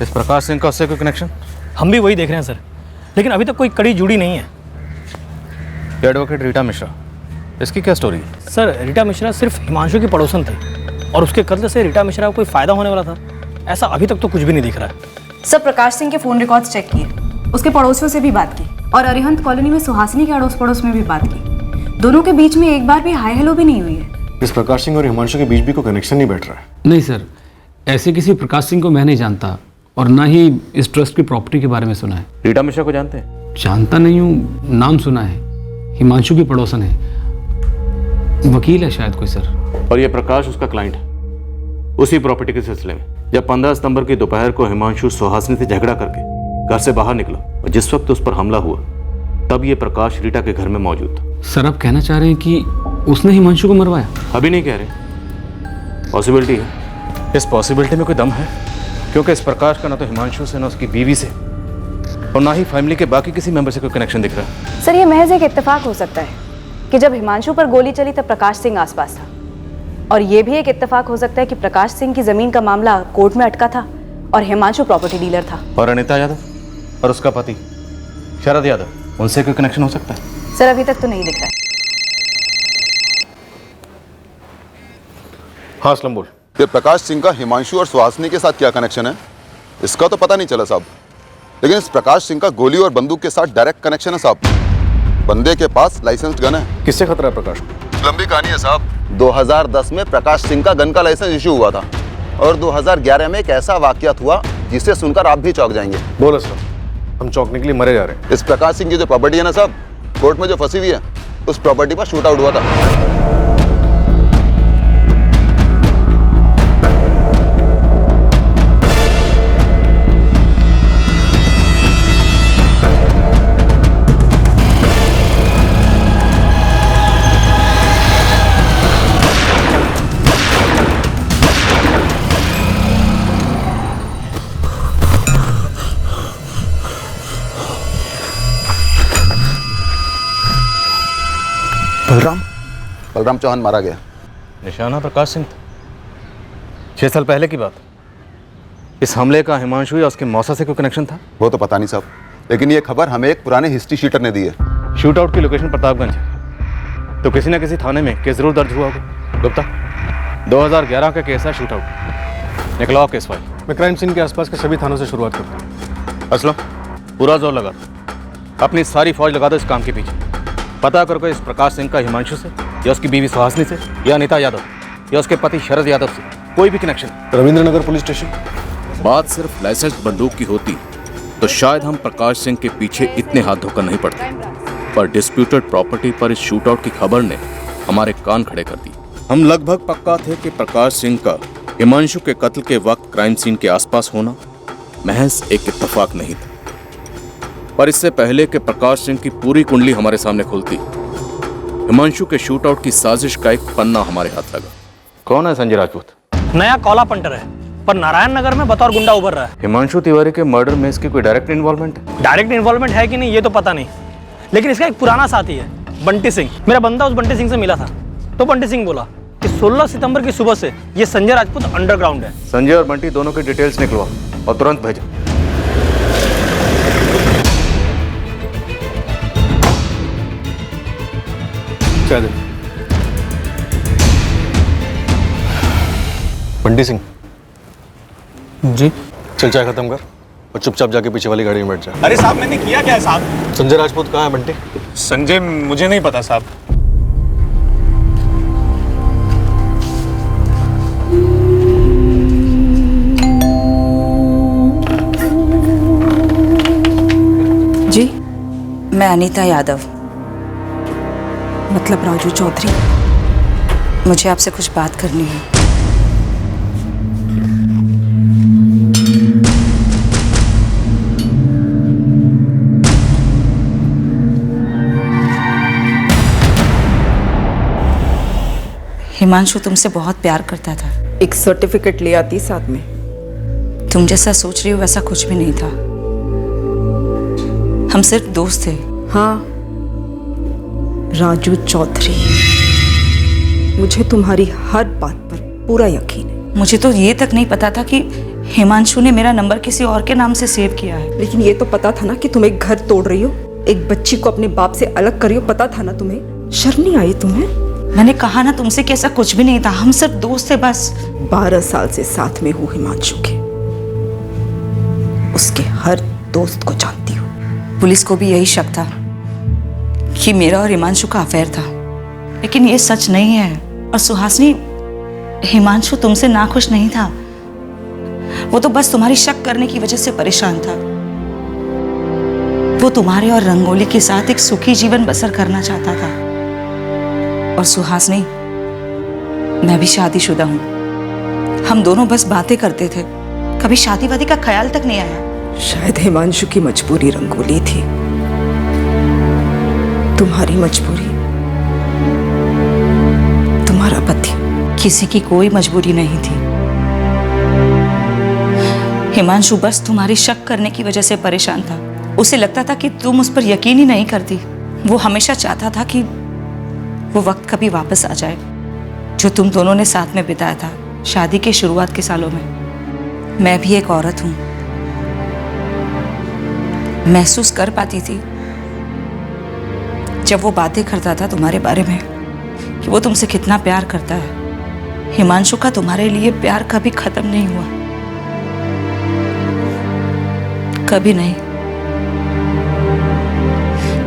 इस प्रकाश सिंह का उससे कोई कनेक्शन? हम भी वही देख रहे हैं सर, लेकिन अभी तक कोई कड़ी जुड़ी नहीं है। एडवोकेट रीटा मिश्रा, इसकी क्या स्टोरी है? सर रीटा मिश्रा सिर्फ हिमांशु की पड़ोसन थी, और उसके कत्ल से रीटा मिश्रा को कोई फायदा होने वाला था, ऐसा अभी तक तो कुछ भी नहीं दिख रहा है। सर प्रकाश सिंह के फोन रिकॉर्ड्स चेक किए, उसके पड़ोसियों से भी बात की, और अरिहंत कॉलोनी में सुहासिनी के अड़ोस पड़ोस में भी बात की। दोनों के बीच में एक बार भी हाई हेलो भी नहीं हुई है। इस प्रकाश सिंह और हिमांशु के बीच भी कोई कनेक्शन नहीं बैठ रहा है। नहीं सर, ऐसे किसी प्रकाश सिंह को मैं नहीं जानता, और ना ही इस ट्रस्ट की प्रॉपर्टी के बारे में सुना है। रीटा मिश्रा को जानते हैं? जानता नहीं हूँ, नाम सुना है, हिमांशु की पड़ोसन है। वकील है शायद कोई सर। और ये प्रकाश उसका क्लाइंट है, उसी प्रॉपर्टी के सिलसिले में। जब 15 सितंबर की दोपहर को हिमांशु सुहासिनी से झगड़ा करके घर से बाहर निकला और जिस वक्त उस पर हमला हुआ, तब ये प्रकाश रीटा के घर में मौजूद था। सर आप कहना चाह रहे हैं कि उसने हिमांशु को मरवाया? अभी नहीं कह रहे, पॉसिबिलिटी है। इस पॉसिबिलिटी में कोई दम है, क्योंकि इस प्रकाश का ना तो हिमांशु से, ना उसकी बीवी से, और ना ही फैमिली के बाकी किसी मेंबर से कोई कनेक्शन दिख रहा है। सर, ये महज एक इत्तेफाक हो सकता है कि जब हिमांशु पर गोली चली तब प्रकाश सिंह आसपास था, और ये भी एक इत्तेफाक हो सकता है कि प्रकाश सिंह की जमीन का मामला कोर्ट में अटका था और हिमांशु प्रॉपर्टी डीलर था। और अनिता यादव और उसका पति शरद यादव, उनसे कोई कनेक्शन हो सकता है? सर, अभी तक तो नहीं दिख रहा है। हाँ असलम बोल। फिर प्रकाश सिंह का हिमांशु और सुहासिनी के साथ क्या कनेक्शन है, इसका तो पता नहीं चला साहब। लेकिन इस प्रकाश सिंह का गोली और बंदूक के साथ डायरेक्ट कनेक्शन है साहब। बंदे के पास लाइसेंस्ड गन है। किससे खतरा है प्रकाश को? लंबी कहानी है साहब। 2010 में प्रकाश सिंह का गन का लाइसेंस इशू हुआ था, और 2011 में एक ऐसा वाकयात हुआ जिसे सुनकर आप भी चौंक जाएंगे। बोल असलम, हम चौंकने के लिए मरे जा रहे हैं। इस प्रकाश सिंह की जो प्रॉपर्टी है ना साहब, कोर्ट में जो फंसी हुई है, उस प्रॉपर्टी पर शूट आउट हुआ था। बलराम चौहान मारा गया। निशाना प्रकाश सिंह था। 6 साल पहले की बात। इस हमले का हिमांशु या उसके मौसा से कोई कनेक्शन था? वो तो पता नहीं साहब, लेकिन ये खबर हमें एक पुराने हिस्ट्री शीटर ने दी है। शूट आउट की लोकेशन प्रतापगंज है, तो किसी न किसी थाने में केस जरूर दर्ज हुआ होगा। गुप्ता, 2011 का केस है शूट आउट। निकलाओ केस फाइल। मैं क्राइम सीन के आसपास के सभी थानों से शुरुआत करता हूँ। असलम, पूरा जोर लगा दो, अपनी सारी फौज लगा दो इस काम के पीछे। पता करो इस प्रकाश सिंह का हिमांशु से, या उसकी बीवी सुहासिनी से, या अनिता यादव, या उसके पति शरद यादव से कोई भी कनेक्शन। रविंद्रनगर police station. बात सिर्फ लाइसेंस बंदूक की होती तो शायद हम प्रकाश सिंह के पीछे इतने हाथ धोकर नहीं पड़ते, पर डिस्प्यूटेड प्रॉपर्टी पर इस शूट आउट की खबर ने हमारे कान खड़े कर दिए। हम लगभग पक्का थे कि प्रकाश सिंह का हिमांशु के कत्ल के वक्त क्राइम सीन के आसपास होना महज एक इत्तेफाक नहीं था। पर इससे पहले कि प्रकाश सिंह की पूरी कुंडली हमारे सामने खुलती, हिमांशु के शूट आउट की साजिश का एक पन्ना हमारे हाथ लगा। कौन है संजय राजपूत? नया कॉला पंटर है, पर नारायण नगर में बतौर गुंडा उभर रहा है। हिमांशु तिवारी के मर्डर में इसकी कोई डायरेक्ट इन्वॉल्वमेंट है? डायरेक्ट इन्वॉल्वमेंट है कि नहीं ये तो पता नहीं, लेकिन इसका एक पुराना साथी है, बंटी सिंह। मेरा बंदा उस बंटी सिंह से मिला था, तो बंटी सिंह बोला कि 16 सितंबर की सुबह से ये संजय राजपूत अंडरग्राउंड है। संजय और बंटी दोनों की डिटेल्स निकलवा और तुरंत भेजो। बंटी सिंह जी, चल चाय खत्म कर और चुपचाप जाके पीछे वाली गाड़ी में बैठ जा। अरे साहब मैंने किया क्या है साहब? संजय राजपूत कहाँ है बंटी? संजय मुझे नहीं पता साहब। जी, मैं अनीता यादव। मतलब राजू चौधरी? मुझे आपसे कुछ बात करनी है। हिमांशु तुमसे बहुत प्यार करता था। एक सर्टिफिकेट ले आती साथ में। तुम जैसा सोच रही हो वैसा कुछ भी नहीं था। हम सिर्फ दोस्त थे। हाँ, राजू चौधरी, मुझे तुम्हारी हर बात पर पूरा यकीन है। मुझे तो ये तक नहीं पता था कि हिमांशु ने मेरा नंबर किसी और के नाम से सेव किया है। लेकिन ये तो पता था ना कि तुम एक घर तोड़ रही हो, एक बच्ची को अपने बाप से अलग कर रही हो। पता था ना तुम्हें? शर्म नहीं आई तुम्हें? मैंने कहा ना तुमसे कि ऐसा कुछ भी नहीं था, हम सिर्फ दोस्त थे बस। 12 साल से साथ में हूँ हिमांशु के, उसके हर दोस्त को जानती हूँ। पुलिस को भी यही शक था कि मेरा और हिमांशु का अफेयर था, लेकिन ये सच नहीं है। और सुहासिनी, हिमांशु तुमसे नाखुश नहीं था, वो तो बस तुम्हारी शक करने की वजह से परेशान था। वो तुम्हारे और रंगोली के साथ एक सुखी जीवन बसर करना चाहता था। और सुहासनी, मैं भी शादीशुदा हूँ। हम दोनों बस बातें करते थे, कभी शादी वादी का ख्याल तक नहीं आया। शायद हिमांशु की मजबूरी रंगोली थी, तुम्हारी मजबूरी तुम्हारा पति। किसी की कोई मजबूरी नहीं थी। हिमांशु बस तुम्हारी शक करने की वजह से परेशान था। उसे लगता था कि तुम उस पर यकीन ही नहीं करती। वो हमेशा चाहता था कि वो वक्त कभी वापस आ जाए जो तुम दोनों ने साथ में बिताया था शादी के शुरुआत के सालों में। मैं भी एक औरत हूं, महसूस कर पाती थी जब वो बातें करता था तुम्हारे बारे में कि वो तुमसे कितना प्यार करता है। हिमांशु का तुम्हारे लिए प्यार कभी खत्म नहीं हुआ, कभी नहीं।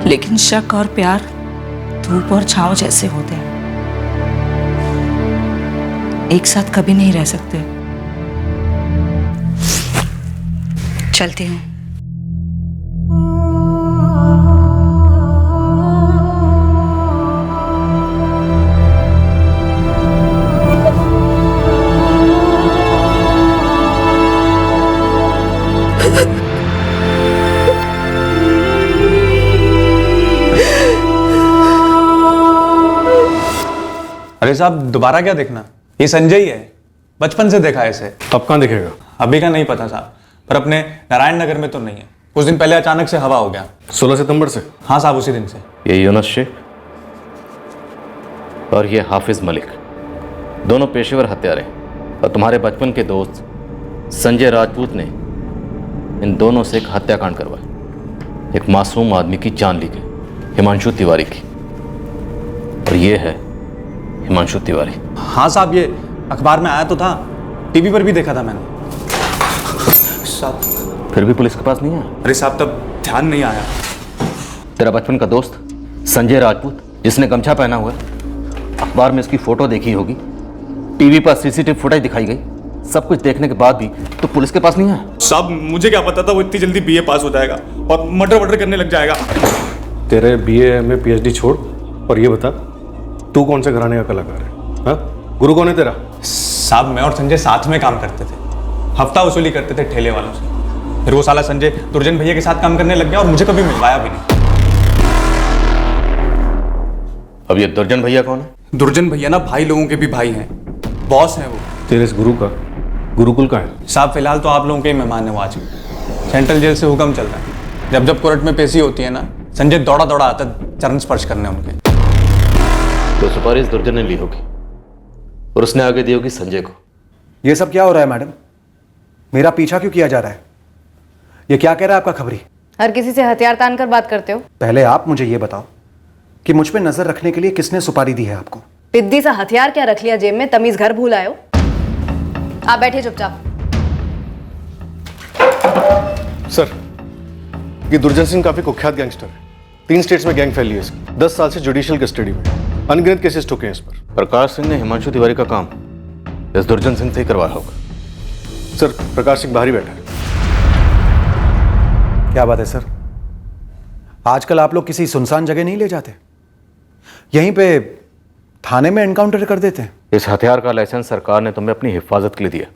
लेकिन शक और प्यार धूप और छांव जैसे होते हैं, एक साथ कभी नहीं रह सकते। चलती हूँ। अरे साहब, दोबारा क्या देखना? ये संजय ही है, बचपन से देखा है इसे। अब कहाँ दिखेगा? अभी का नहीं पता साहब, पर अपने नारायण नगर में तो नहीं है। कुछ दिन पहले अचानक से हवा हो गया। 16 सितंबर से? हाँ साहब, उसी दिन से। ये यूनुस शेख और ये हाफिज मलिक, दोनों पेशेवर हत्यारे और तुम्हारे बचपन के दोस्त संजय राजपूत ने इन दोनों से एक हत्याकांड करवाया। एक मासूम आदमी की जान ली गई, हिमांशु तिवारी की। और ये है हिमांशु तिवारी। हाँ साहब, ये अखबार में आया तो था, टीवी पर भी देखा था मैंने। साहब फिर भी पुलिस के पास नहीं आया? अरे साहब, तब ध्यान नहीं आया। तेरा बचपन का दोस्त संजय राजपूत, जिसने गमछा पहना हुआ है, अखबार में उसकी फोटो देखी होगी, टीवी पर सीसीटीवी फुटेज दिखाई गई, सब कुछ देखने के बाद भी तो पुलिस के पास नहीं आया? साहब, मुझे क्या पता था वो इतनी जल्दी बीए पास हो जाएगा और मर्डर करने लग जाएगा। तेरे बीए में पीएचडी छोड़ और ये बता, तू कौन से घराने का कलाकार है? हाँ? गुरु कौन है तेरा? साहब, मैं और संजय साथ में काम करते थे, हफ्ता वसूली करते थे ठेले वालों से। फिर वो साला संजय दुर्जन भैया के साथ काम करने लग गया और मुझे कभी मिलवाया भी नहीं। अब ये दुर्जन भैया कौन है? दुर्जन भैया ना भाई लोगों के भी भाई हैं, बॉस हैं वो। तेरे इस गुरु का गुरुकुल का है? साहब, फिलहाल तो आप लोगों के ही मेहमान है वो आज। सेंट्रल जेल से हुक्म चल रहा है, जब जब कोर्ट में पेशी होती है ना, संजय दौड़ा दौड़ा आता चरण स्पर्श करने उनके। तो सुपारी दुर्जन ने ली होगी और उसने आगे दी होगी संजय को। ये सब क्या हो रहा है मैडम? मेरा पीछा क्यों किया जा रहा है? ये क्या कह रहा है आपका खबरी? हर किसी से हथियार तान कर बात करते हो। पहले आप मुझे ये बताओ कि मुझ पे नजर रखने के लिए किसने सुपारी दी है आपको? पिद्दी सा हथियार क्या रख लिया जेब में? तमीज घर भूल आए हो। आप बैठिए चुपचाप। सर, ये दुर्जन सिंह काफी कुख्यात गैंगस्टर है। 3 स्टेट्स में गैंग फैली है इसकी। 10 साल से जुडिशियल कस्टडी में, अनगिनत केसेस ठुके हैं इस पर। प्रकाश सिंह ने हिमांशु तिवारी का काम इस दुर्जन सिंह से ही करवाया होगा। सर, प्रकाश सिंह बाहर ही बैठा है। क्या बात है सर? आजकल आप लोग किसी सुनसान जगह नहीं ले जाते, यहीं पे थाने में एनकाउंटर कर देते हैं। इस हथियार का लाइसेंस सरकार ने तुम्हें अपनी हिफाजत के लिए दिया,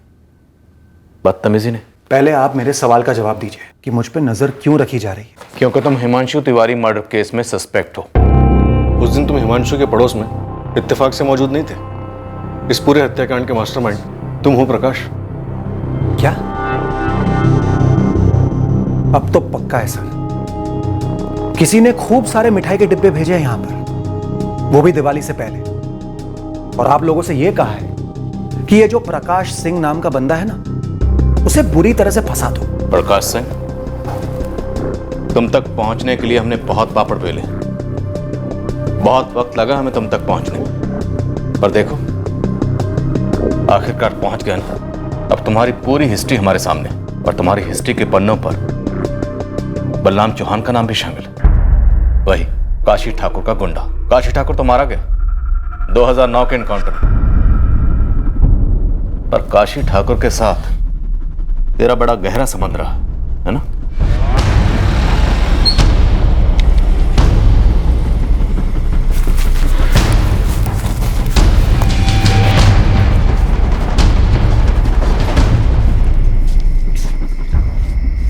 बदतमीजी ने। पहले आप मेरे सवाल का जवाब दीजिए कि मुझ पे नजर क्यों रखी जा रही है? क्योंकि तुम हिमांशु तिवारी मर्डर केस में सस्पेक्ट हो। उस दिन तुम हिमांशु के पड़ोस में इत्तेफाक से मौजूद नहीं थे। इस पूरे हत्याकांड के मास्टरमाइंड तुम हो प्रकाश। क्या? अब तो पक्का है सर, किसी ने खूब सारे मिठाई के डिब्बे भेजे हैं यहां पर, वो भी दिवाली से पहले। और आप लोगों से यह कहा है कि ये जो प्रकाश सिंह नाम का बंदा है ना, उसे बुरी तरह से फंसा दो। प्रकाश सिंह, तुम तक पहुंचने के लिए हमने बहुत पापड़ बेले, बहुत वक्त लगा हमें तुम तक पहुंचने में, पर देखो आखिरकार पहुंच गए ना। अब तुम्हारी पूरी हिस्ट्री हमारे सामने, और तुम्हारी हिस्ट्री के पन्नों पर बलराम चौहान का नाम भी शामिल है, वही काशी ठाकुर का गुंडा। काशी ठाकुर तो मारा गया 2009 के एनकाउंटर में, पर काशी ठाकुर के साथ तेरा बड़ा गहरा संबंध रहा है ना?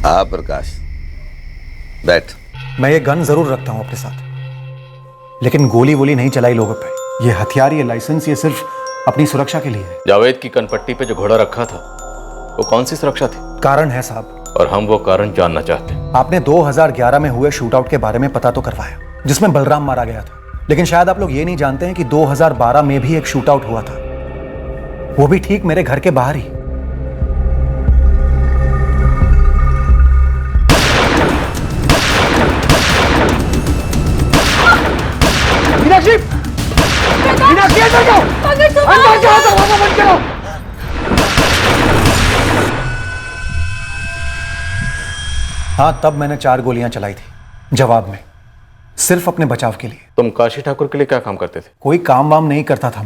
हाँ प्रकाश, बैठ। मैं ये गन जरूर रखता हूँ अपने साथ, लेकिन गोली वोली नहीं चलाई लोगों पे। ये हथियार, ये लाइसेंस, ये सिर्फ अपनी सुरक्षा के लिए है। जावेद की कनपट्टी पे जो घोड़ा रखा था वो कौन सी सुरक्षा थी? कारण है साहब, और हम वो कारण जानना चाहते हैं। आपने 2011 में हुए शूटआउट के बारे में पता तो करवाया, जिसमें बलराम मारा गया था, लेकिन शायद आप लोग ये नहीं जानते हैं कि 2012 में भी एक शूटआउट हुआ था, वो भी ठीक मेरे घर के बाहर ही। मीनाक्षी! मीनाक्षी अंदर जाओ! अंदर जाओ, दरवाजा बंद करो! हाँ, तब मैंने 4 गोलियां चलाई थी जवाब में, सिर्फ अपने बचाव के लिए। तुम काशी ठाकुर के लिए क्या काम करते थे? कोई काम वाम नहीं करता था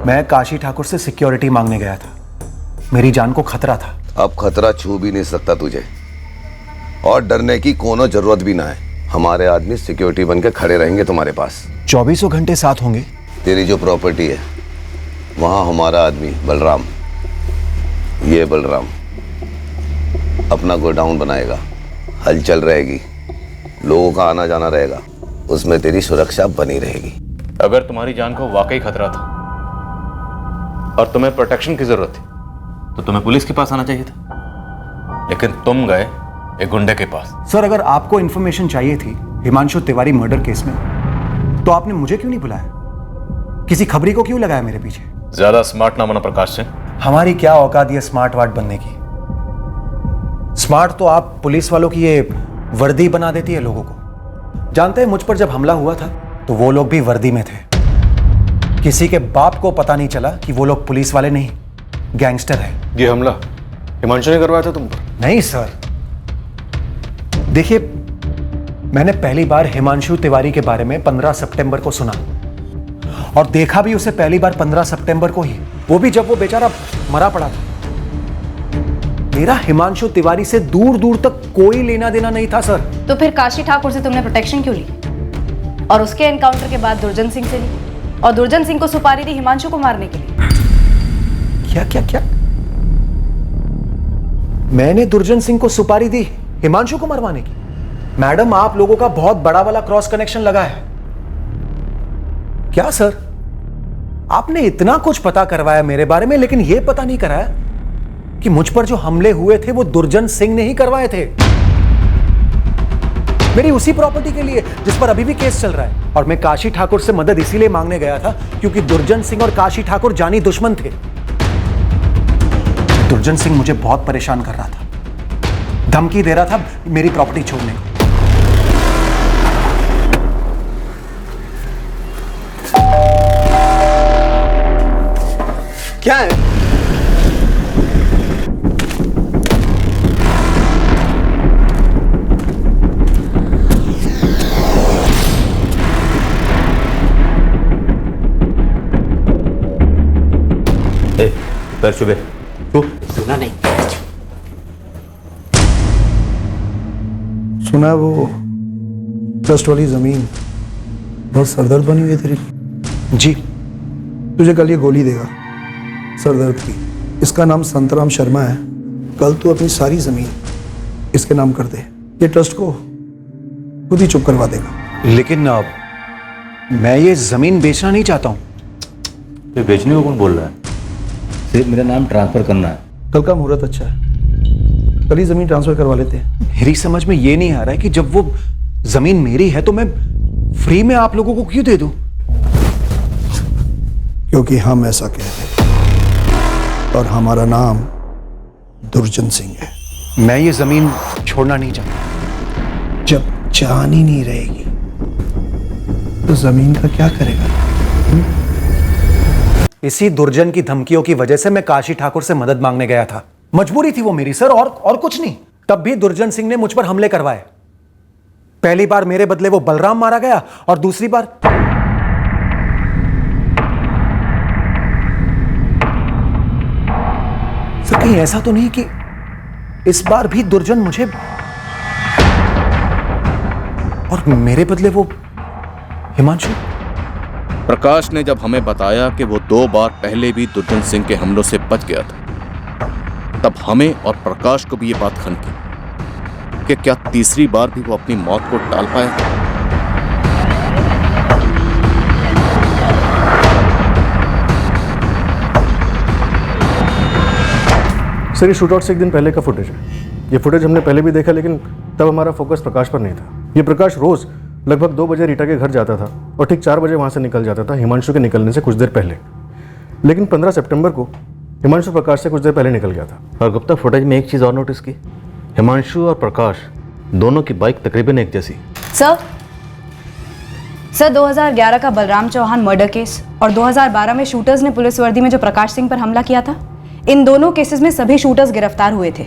मैं काशी ठाकुर से सिक्योरिटी मांगने गया था। मेरी जान को खतरा था। अब खतरा छू भी नहीं सकता तुझे, और डरने की कोनो जरूरत भी ना है। हमारे आदमी सिक्योरिटी बन के खड़े रहेंगे तुम्हारे पास। 24 घंटे साथ होंगे। तेरी जो प्रॉपर्टी है वहां हमारा आदमी बलराम, ये बलराम अपना गोडाउन बनाएगा, हलचल रहेगी, लोगों का आना जाना रहेगा, उसमें तेरी सुरक्षा बनी रहेगी। अगर तुम्हारी जान को वाकई खतरा था और तुम्हें प्रोटेक्शन की जरूरत थी तो तुम्हें पुलिस के पास आना चाहिए था, लेकिन तुम गए एक गुंडे के पास। सर, अगर आपको इंफॉर्मेशन चाहिए थी हिमांशु तिवारी मर्डर केस में, तो आपने मुझे क्यों नहीं बुलाया? किसी खबरी को क्यों लगाया मेरे पीछे? ज्यादा स्मार्ट ना बना प्रकाश सिंह। हमारी क्या औकात ये स्मार्ट वार्ड बनने की? स्मार्ट तो आप पुलिस वालों की ये वर्दी बना देती है लोगों को। जानते हैं, मुझ पर जब हमला हुआ था तो वो लोग भी वर्दी में थे। किसी के बाप को पता नहीं चला कि वो लोग पुलिस वाले नहीं, गैंगस्टर है। ये हमला हिमांशु ने करवाया था तुम पर? नहीं सर, देखिए, मैंने पहली बार हिमांशु तिवारी के बारे में 15 सितंबर को सुना, और देखा भी उसे पहली बार 15 सितंबर को ही, वो भी जब वो बेचारा मरा पड़ा था। मेरा हिमांशु तिवारी से दूर दूर तक कोई लेना देना नहीं था सर। तो फिर काशी ठाकुर से तुमने प्रोटेक्शन क्यों ली? और उसके एनकाउंटर के बाद दुर्जन सिंह से ली, और दुर्जन सिंह को सुपारी दी हिमांशु को मारने के लिए। क्या क्या क्या? मैंने दुर्जन सिंह को सुपारी दी हिमांशु को मरवाने की? मैडम, आप लोगों का बहुत बड़ा वाला क्रॉस कनेक्शन लगा है। क्या सर, आपने इतना कुछ पता करवाया मेरे बारे में, लेकिन यह पता नहीं कराया कि मुझ पर जो हमले हुए थे वो दुर्जन सिंह ने ही करवाए थे, मेरी उसी प्रॉपर्टी के लिए जिस पर अभी भी केस चल रहा है। और मैं काशी ठाकुर से मदद इसीलिए मांगने गया था क्योंकि दुर्जन सिंह और काशी ठाकुर जानी दुश्मन थे। दुर्जन सिंह मुझे बहुत परेशान कर रहा था, धमकी दे रहा था मेरी प्रॉपर्टी छोड़ने को। क्या है? पैर छुबे सुना नहीं। सुना वो ट्रस्ट वाली जमीन बहुत सरदर्द बनी हुई है तेरी। जी, तुझे कल ये गोली देगा सरदर्द की। इसका नाम संतराम शर्मा है। कल तू अपनी सारी जमीन इसके नाम कर दे, ये ट्रस्ट को खुद ही चुप करवा देगा। लेकिन मैं ये जमीन बेचना नहीं चाहता हूं। तो बेचने को कौन बोल रहा है? सिर्फ मेरा नाम ट्रांसफर करना है। कल का मुहूर्त अच्छा है, कल ही जमीन ट्रांसफर करवा लेते हैं। मेरी समझ में ये नहीं आ रहा है कि जब वो जमीन मेरी है तो मैं फ्री में आप लोगों को क्यों दे दूं? क्योंकि हम ऐसा कहते हैं और हमारा नाम दुर्जन सिंह है। मैं ये जमीन छोड़ना नहीं चाहता। जब जान ही नहीं रहेगी तो जमीन का क्या करेगा? इसी दुर्जन की धमकियों की वजह से मैं काशी ठाकुर से मदद मांगने गया था। मजबूरी थी वो मेरी सर, और कुछ नहीं। तब भी दुर्जन सिंह ने मुझ पर हमले करवाए। पहली बार मेरे बदले वो बलराम मारा गया, और दूसरी बार सर कहीं ऐसा तो नहीं कि इस बार भी दुर्जन मुझे, और मेरे बदले वो हिमांशु? प्रकाश ने जब हमें बताया कि वो 2 बार पहले भी दुर्जन सिंह के हमलों से बच गया था, तब हमें और प्रकाश को भी ये बात खनकी कि क्या तीसरी बार भी वो अपनी मौत को टाल पाया। सर ये शूट आउट से एक दिन पहले का फुटेज है। ये फुटेज हमने पहले भी देखा, लेकिन तब हमारा फोकस प्रकाश पर नहीं था। ये प्रकाश रोज लगभग 2 बजे रीटा के घर जाता था और ठीक 4 बजे वहाँ से निकल जाता था, हिमांशु के निकलने से कुछ देर पहले। लेकिन 15 सितंबर को हिमांशु प्रकाश से कुछ देर पहले निकल गया था। और गुप्ता, फुटेज में एक चीज़ और नोटिस की, हिमांशु और प्रकाश दोनों की बाइक तकरीबन एक जैसी। सर 2011 का बलराम चौहान मर्डर केस और 2012 में शूटर्स ने पुलिस वर्दी में जो प्रकाश सिंह पर हमला किया था, इन दोनों केसेस में सभी शूटर्स गिरफ्तार हुए थे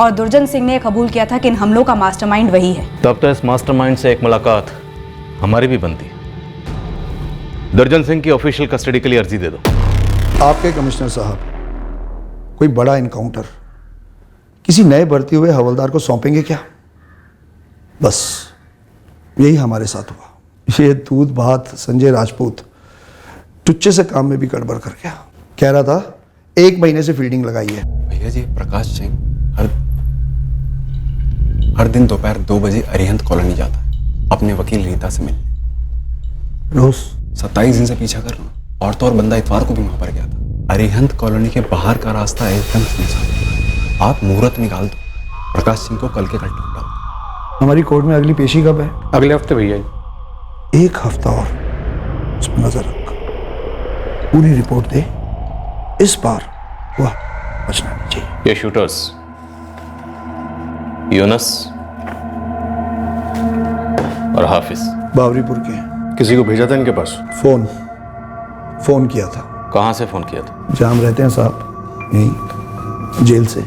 और दुर्जन सिंह ने कबूल किया था कि इन हमलों का मास्टरमाइंड वही है। तब तो इस मास्टरमाइंड से एक मुलाकात हमारी भी बनती है। दुर्जन सिंह की ऑफिशियल कस्टडी के लिए अर्जी दे दो। आपके कमिश्नर साहब कोई बड़ा इनकाउंटर किसी नए भर्ती हुए हवलदार को सौंपेंगे क्या? बस यही हमारे साथ हुआ। ये दूध भात संजय राजपूत टुच्चे से काम में भी गड़बड़ कर गया। कह रहा था 1 महीने से फील्डिंग लगाई है। भैया जी, प्रकाश सिंह हर दिन दोपहर 2 बजे अरिहंत कॉलोनी जाता है अपने वकील रीता से मिलने। रोज 27 दिन से पीछा कर रहा हूँ। और तो और बंदा इतवार को भी वहां पर गया था। अरिहंत कॉलोनी के बाहर का रास्ता एकदम सुनसान। आप मुहूर्त निकाल दो, प्रकाश सिंह को कल के कल ढूंढ डालो। हमारी कोर्ट में अगली पेशी कब है? अगले हफ्ते भैया। 1 हफ्ता और उस पर नजर रख, पूरी रिपोर्ट दे। इस बार वह बचना नहीं चाहिए। ये शूटर्स यूनस और हाफिज बावरीपुर के। किसी को भेजा था इनके पास? फोन किया था। कहाँ से फोन किया था? जहाँ हम रहते हैं साहब, यहीं जेल से।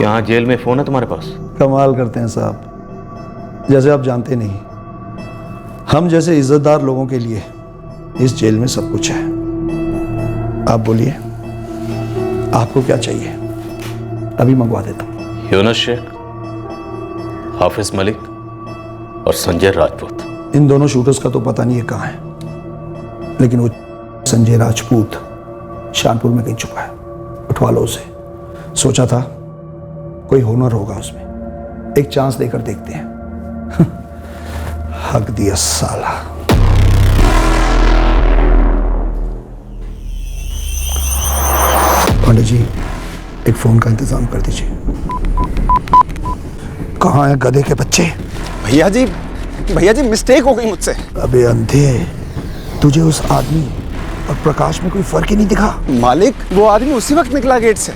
यहाँ जेल में फोन है तुम्हारे पास? कमाल करते हैं साहब, जैसे आप जानते नहीं। हम जैसे इज्जतदार लोगों के लिए इस जेल में सब कुछ है। आप बोलिए, आपको क्या चाहिए? अभी मंगवा देता हूँ। यूनस शेख, हाफिज मलिक और संजय राजपूत। इन दोनों शूटर्स का तो पता नहीं है कहाँ है, लेकिन वो संजय राजपूत शानपुर में कहीं छुपा है। उठवा लो उसे। सोचा था कोई हुनर होगा उसमें, एक चांस देकर देखते हैं। हक दिया साला। पंडित जी, एक फोन का इंतजाम कर दीजिए। कहाँ है गधे के बच्चे? भैया जी मिस्टेक हो गई मुझसे। अबे अंधे, तुझे उस आदमी और प्रकाश में कोई फर्क ही नहीं दिखा? मालिक, वो आदमी उसी वक्त निकला गेट से।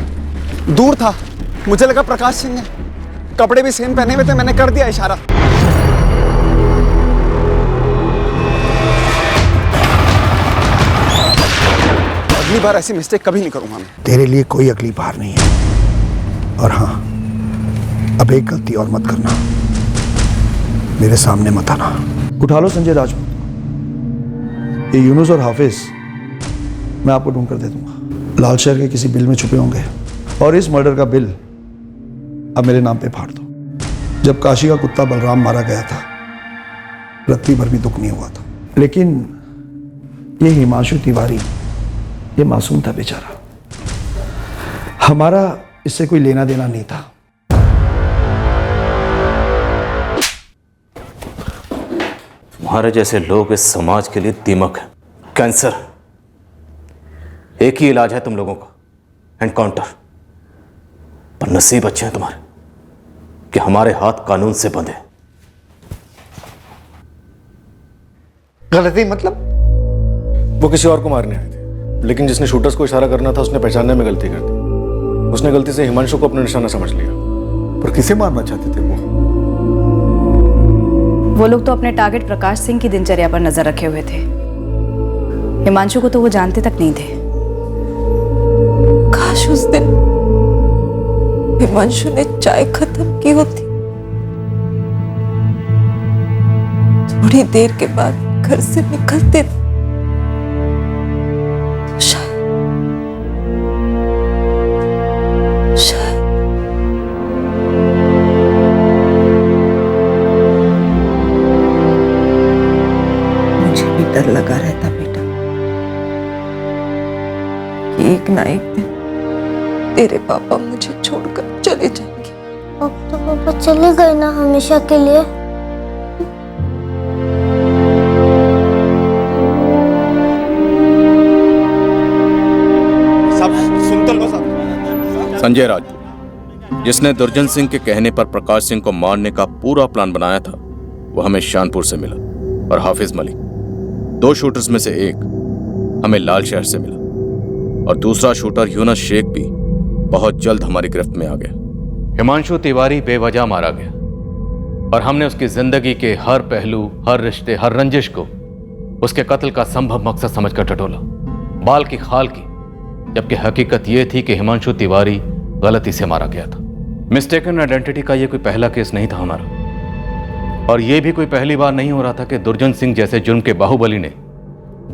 दूर था, मुझे लगा प्रकाश सिंह है। कपड़े भी सेम पहने हुए थे, मैंने कर दिया इशारा। अगली बार ऐसी मिस्टेक कभी नहीं करूंगा मैं। तेरे लिए कोई अगली बार नहीं है। और हाँ, अब एक गलती और मत करना, मेरे सामने मत आना। उठा लो संजय राजपूत। ये यूनुस और हाफिज मैं आपको ढूंढ कर दे दूंगा। लाल शहर के किसी बिल में छुपे होंगे और इस मर्डर का बिल अब मेरे नाम पे फाड़ दो। जब काशी का कुत्ता बलराम मारा गया था, रत्ती भर भी दुख नहीं हुआ था, लेकिन ये हिमांशु तिवारी, ये मासूम था बेचारा। हमारा इससे कोई लेना देना नहीं था। तुम्हारे जैसे लोग इस समाज के लिए दीमक है, कैंसर। एक ही इलाज है तुम लोगों का, एनकाउंटर। पर नसीब अच्छे हैं तुम्हारे कि हमारे हाथ कानून से बंधे। गलती मतलब? वो किसी और को मारने आए थे, लेकिन जिसने शूटर्स को इशारा करना था उसने पहचानने में गलती कर दी। उसने गलती से हिमांशु को अपना निशाना समझ लिया। पर किसे मारना चाहते थे वो लोग तो अपने टारगेट प्रकाश सिंह की दिनचर्या पर नजर रखे हुए थे। हिमांशु को तो वो जानते तक नहीं थे। काश उस दिन हिमांशु ने चाय खत्म की होती। थोड़ी देर के बाद घर से निकलते तो शायद मुझे भी डर लगा रहता बेटा कि एक ना एक दिन तेरे पापा मुझे छोड़कर चले जाएंगे। अब तो पापा चले गए ना हमेशा के लिए। संजय राज, जिसने दुर्जन सिंह के कहने पर प्रकाश सिंह को मारने का पूरा प्लान बनाया था, वो हमें शानपुर से मिला। और हाफिज मलिक, 2 शूटर्स में से एक हमें लाल शहर से मिला और दूसरा शूटर यूनस शेख भी बहुत जल्द हमारी गिरफ्त में आ गया। हिमांशु तिवारी बेवजह मारा गया और हमने उसकी जिंदगी के हर पहलू, हर रिश्ते, हर रंजिश को उसके कत्ल का संभव मकसद समझकर टटोला, बाल की खाल की, जबकि हकीकत यह थी कि हिमांशु तिवारी गलती से मारा गया था। मिस्टेकन आइडेंटिटी का यह कोई पहला केस नहीं था हमारा, और यह भी कोई पहली बार नहीं हो रहा था कि दुर्जन सिंह जैसे जुर्म के बाहुबली ने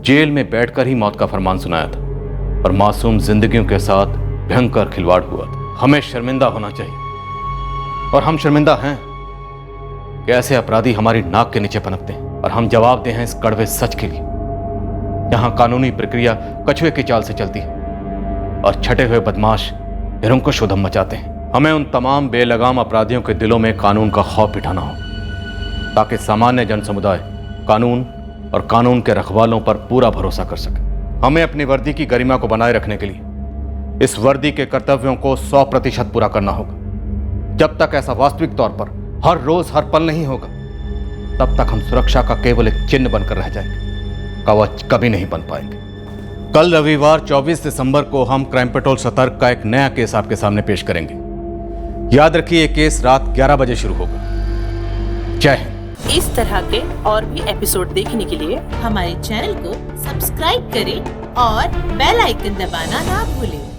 जेल में बैठकर ही मौत का फरमान सुनाया था और मासूम जिंदगियों के साथ भयंकर खिलवाड़ हुआ था। हमें शर्मिंदा होना चाहिए और हम शर्मिंदा हैं कि ऐसे अपराधी हमारी नाक के नीचे पनपते हैं और हम जवाबदेह हैं इस कड़वे सच के लिए। यहां कानूनी प्रक्रिया कछुए की चाल से चलती है और छटे हुए बदमाश निरंकुश उधम मचाते हैं। हमें उन तमाम बेलगाम अपराधियों के दिलों में कानून का खौफ बिठाना हो ताकि सामान्य जन समुदाय कानून और कानून के रखवालों पर पूरा भरोसा कर सके। हमें अपनी वर्दी की गरिमा को बनाए रखने के लिए इस वर्दी के कर्तव्यों को 100% पूरा करना होगा। जब तक ऐसा वास्तविक तौर पर हर रोज हर पल नहीं होगा, तब तक हम सुरक्षा का केवल एक चिन्ह बनकर रह जाएंगे, कवच कभी नहीं बन पाएंगे। कल रविवार 24 दिसंबर को हम क्राइम पेट्रोल सतर्क का एक नया केस आपके सामने पेश करेंगे। याद रखिए, ये केस रात 11 बजे शुरू होगा। जय हिंद। इस तरह के और भी एपिसोड देखने के लिए हमारे चैनल को सब्सक्राइब करें और बेल आइकन दबाना ना भूलें।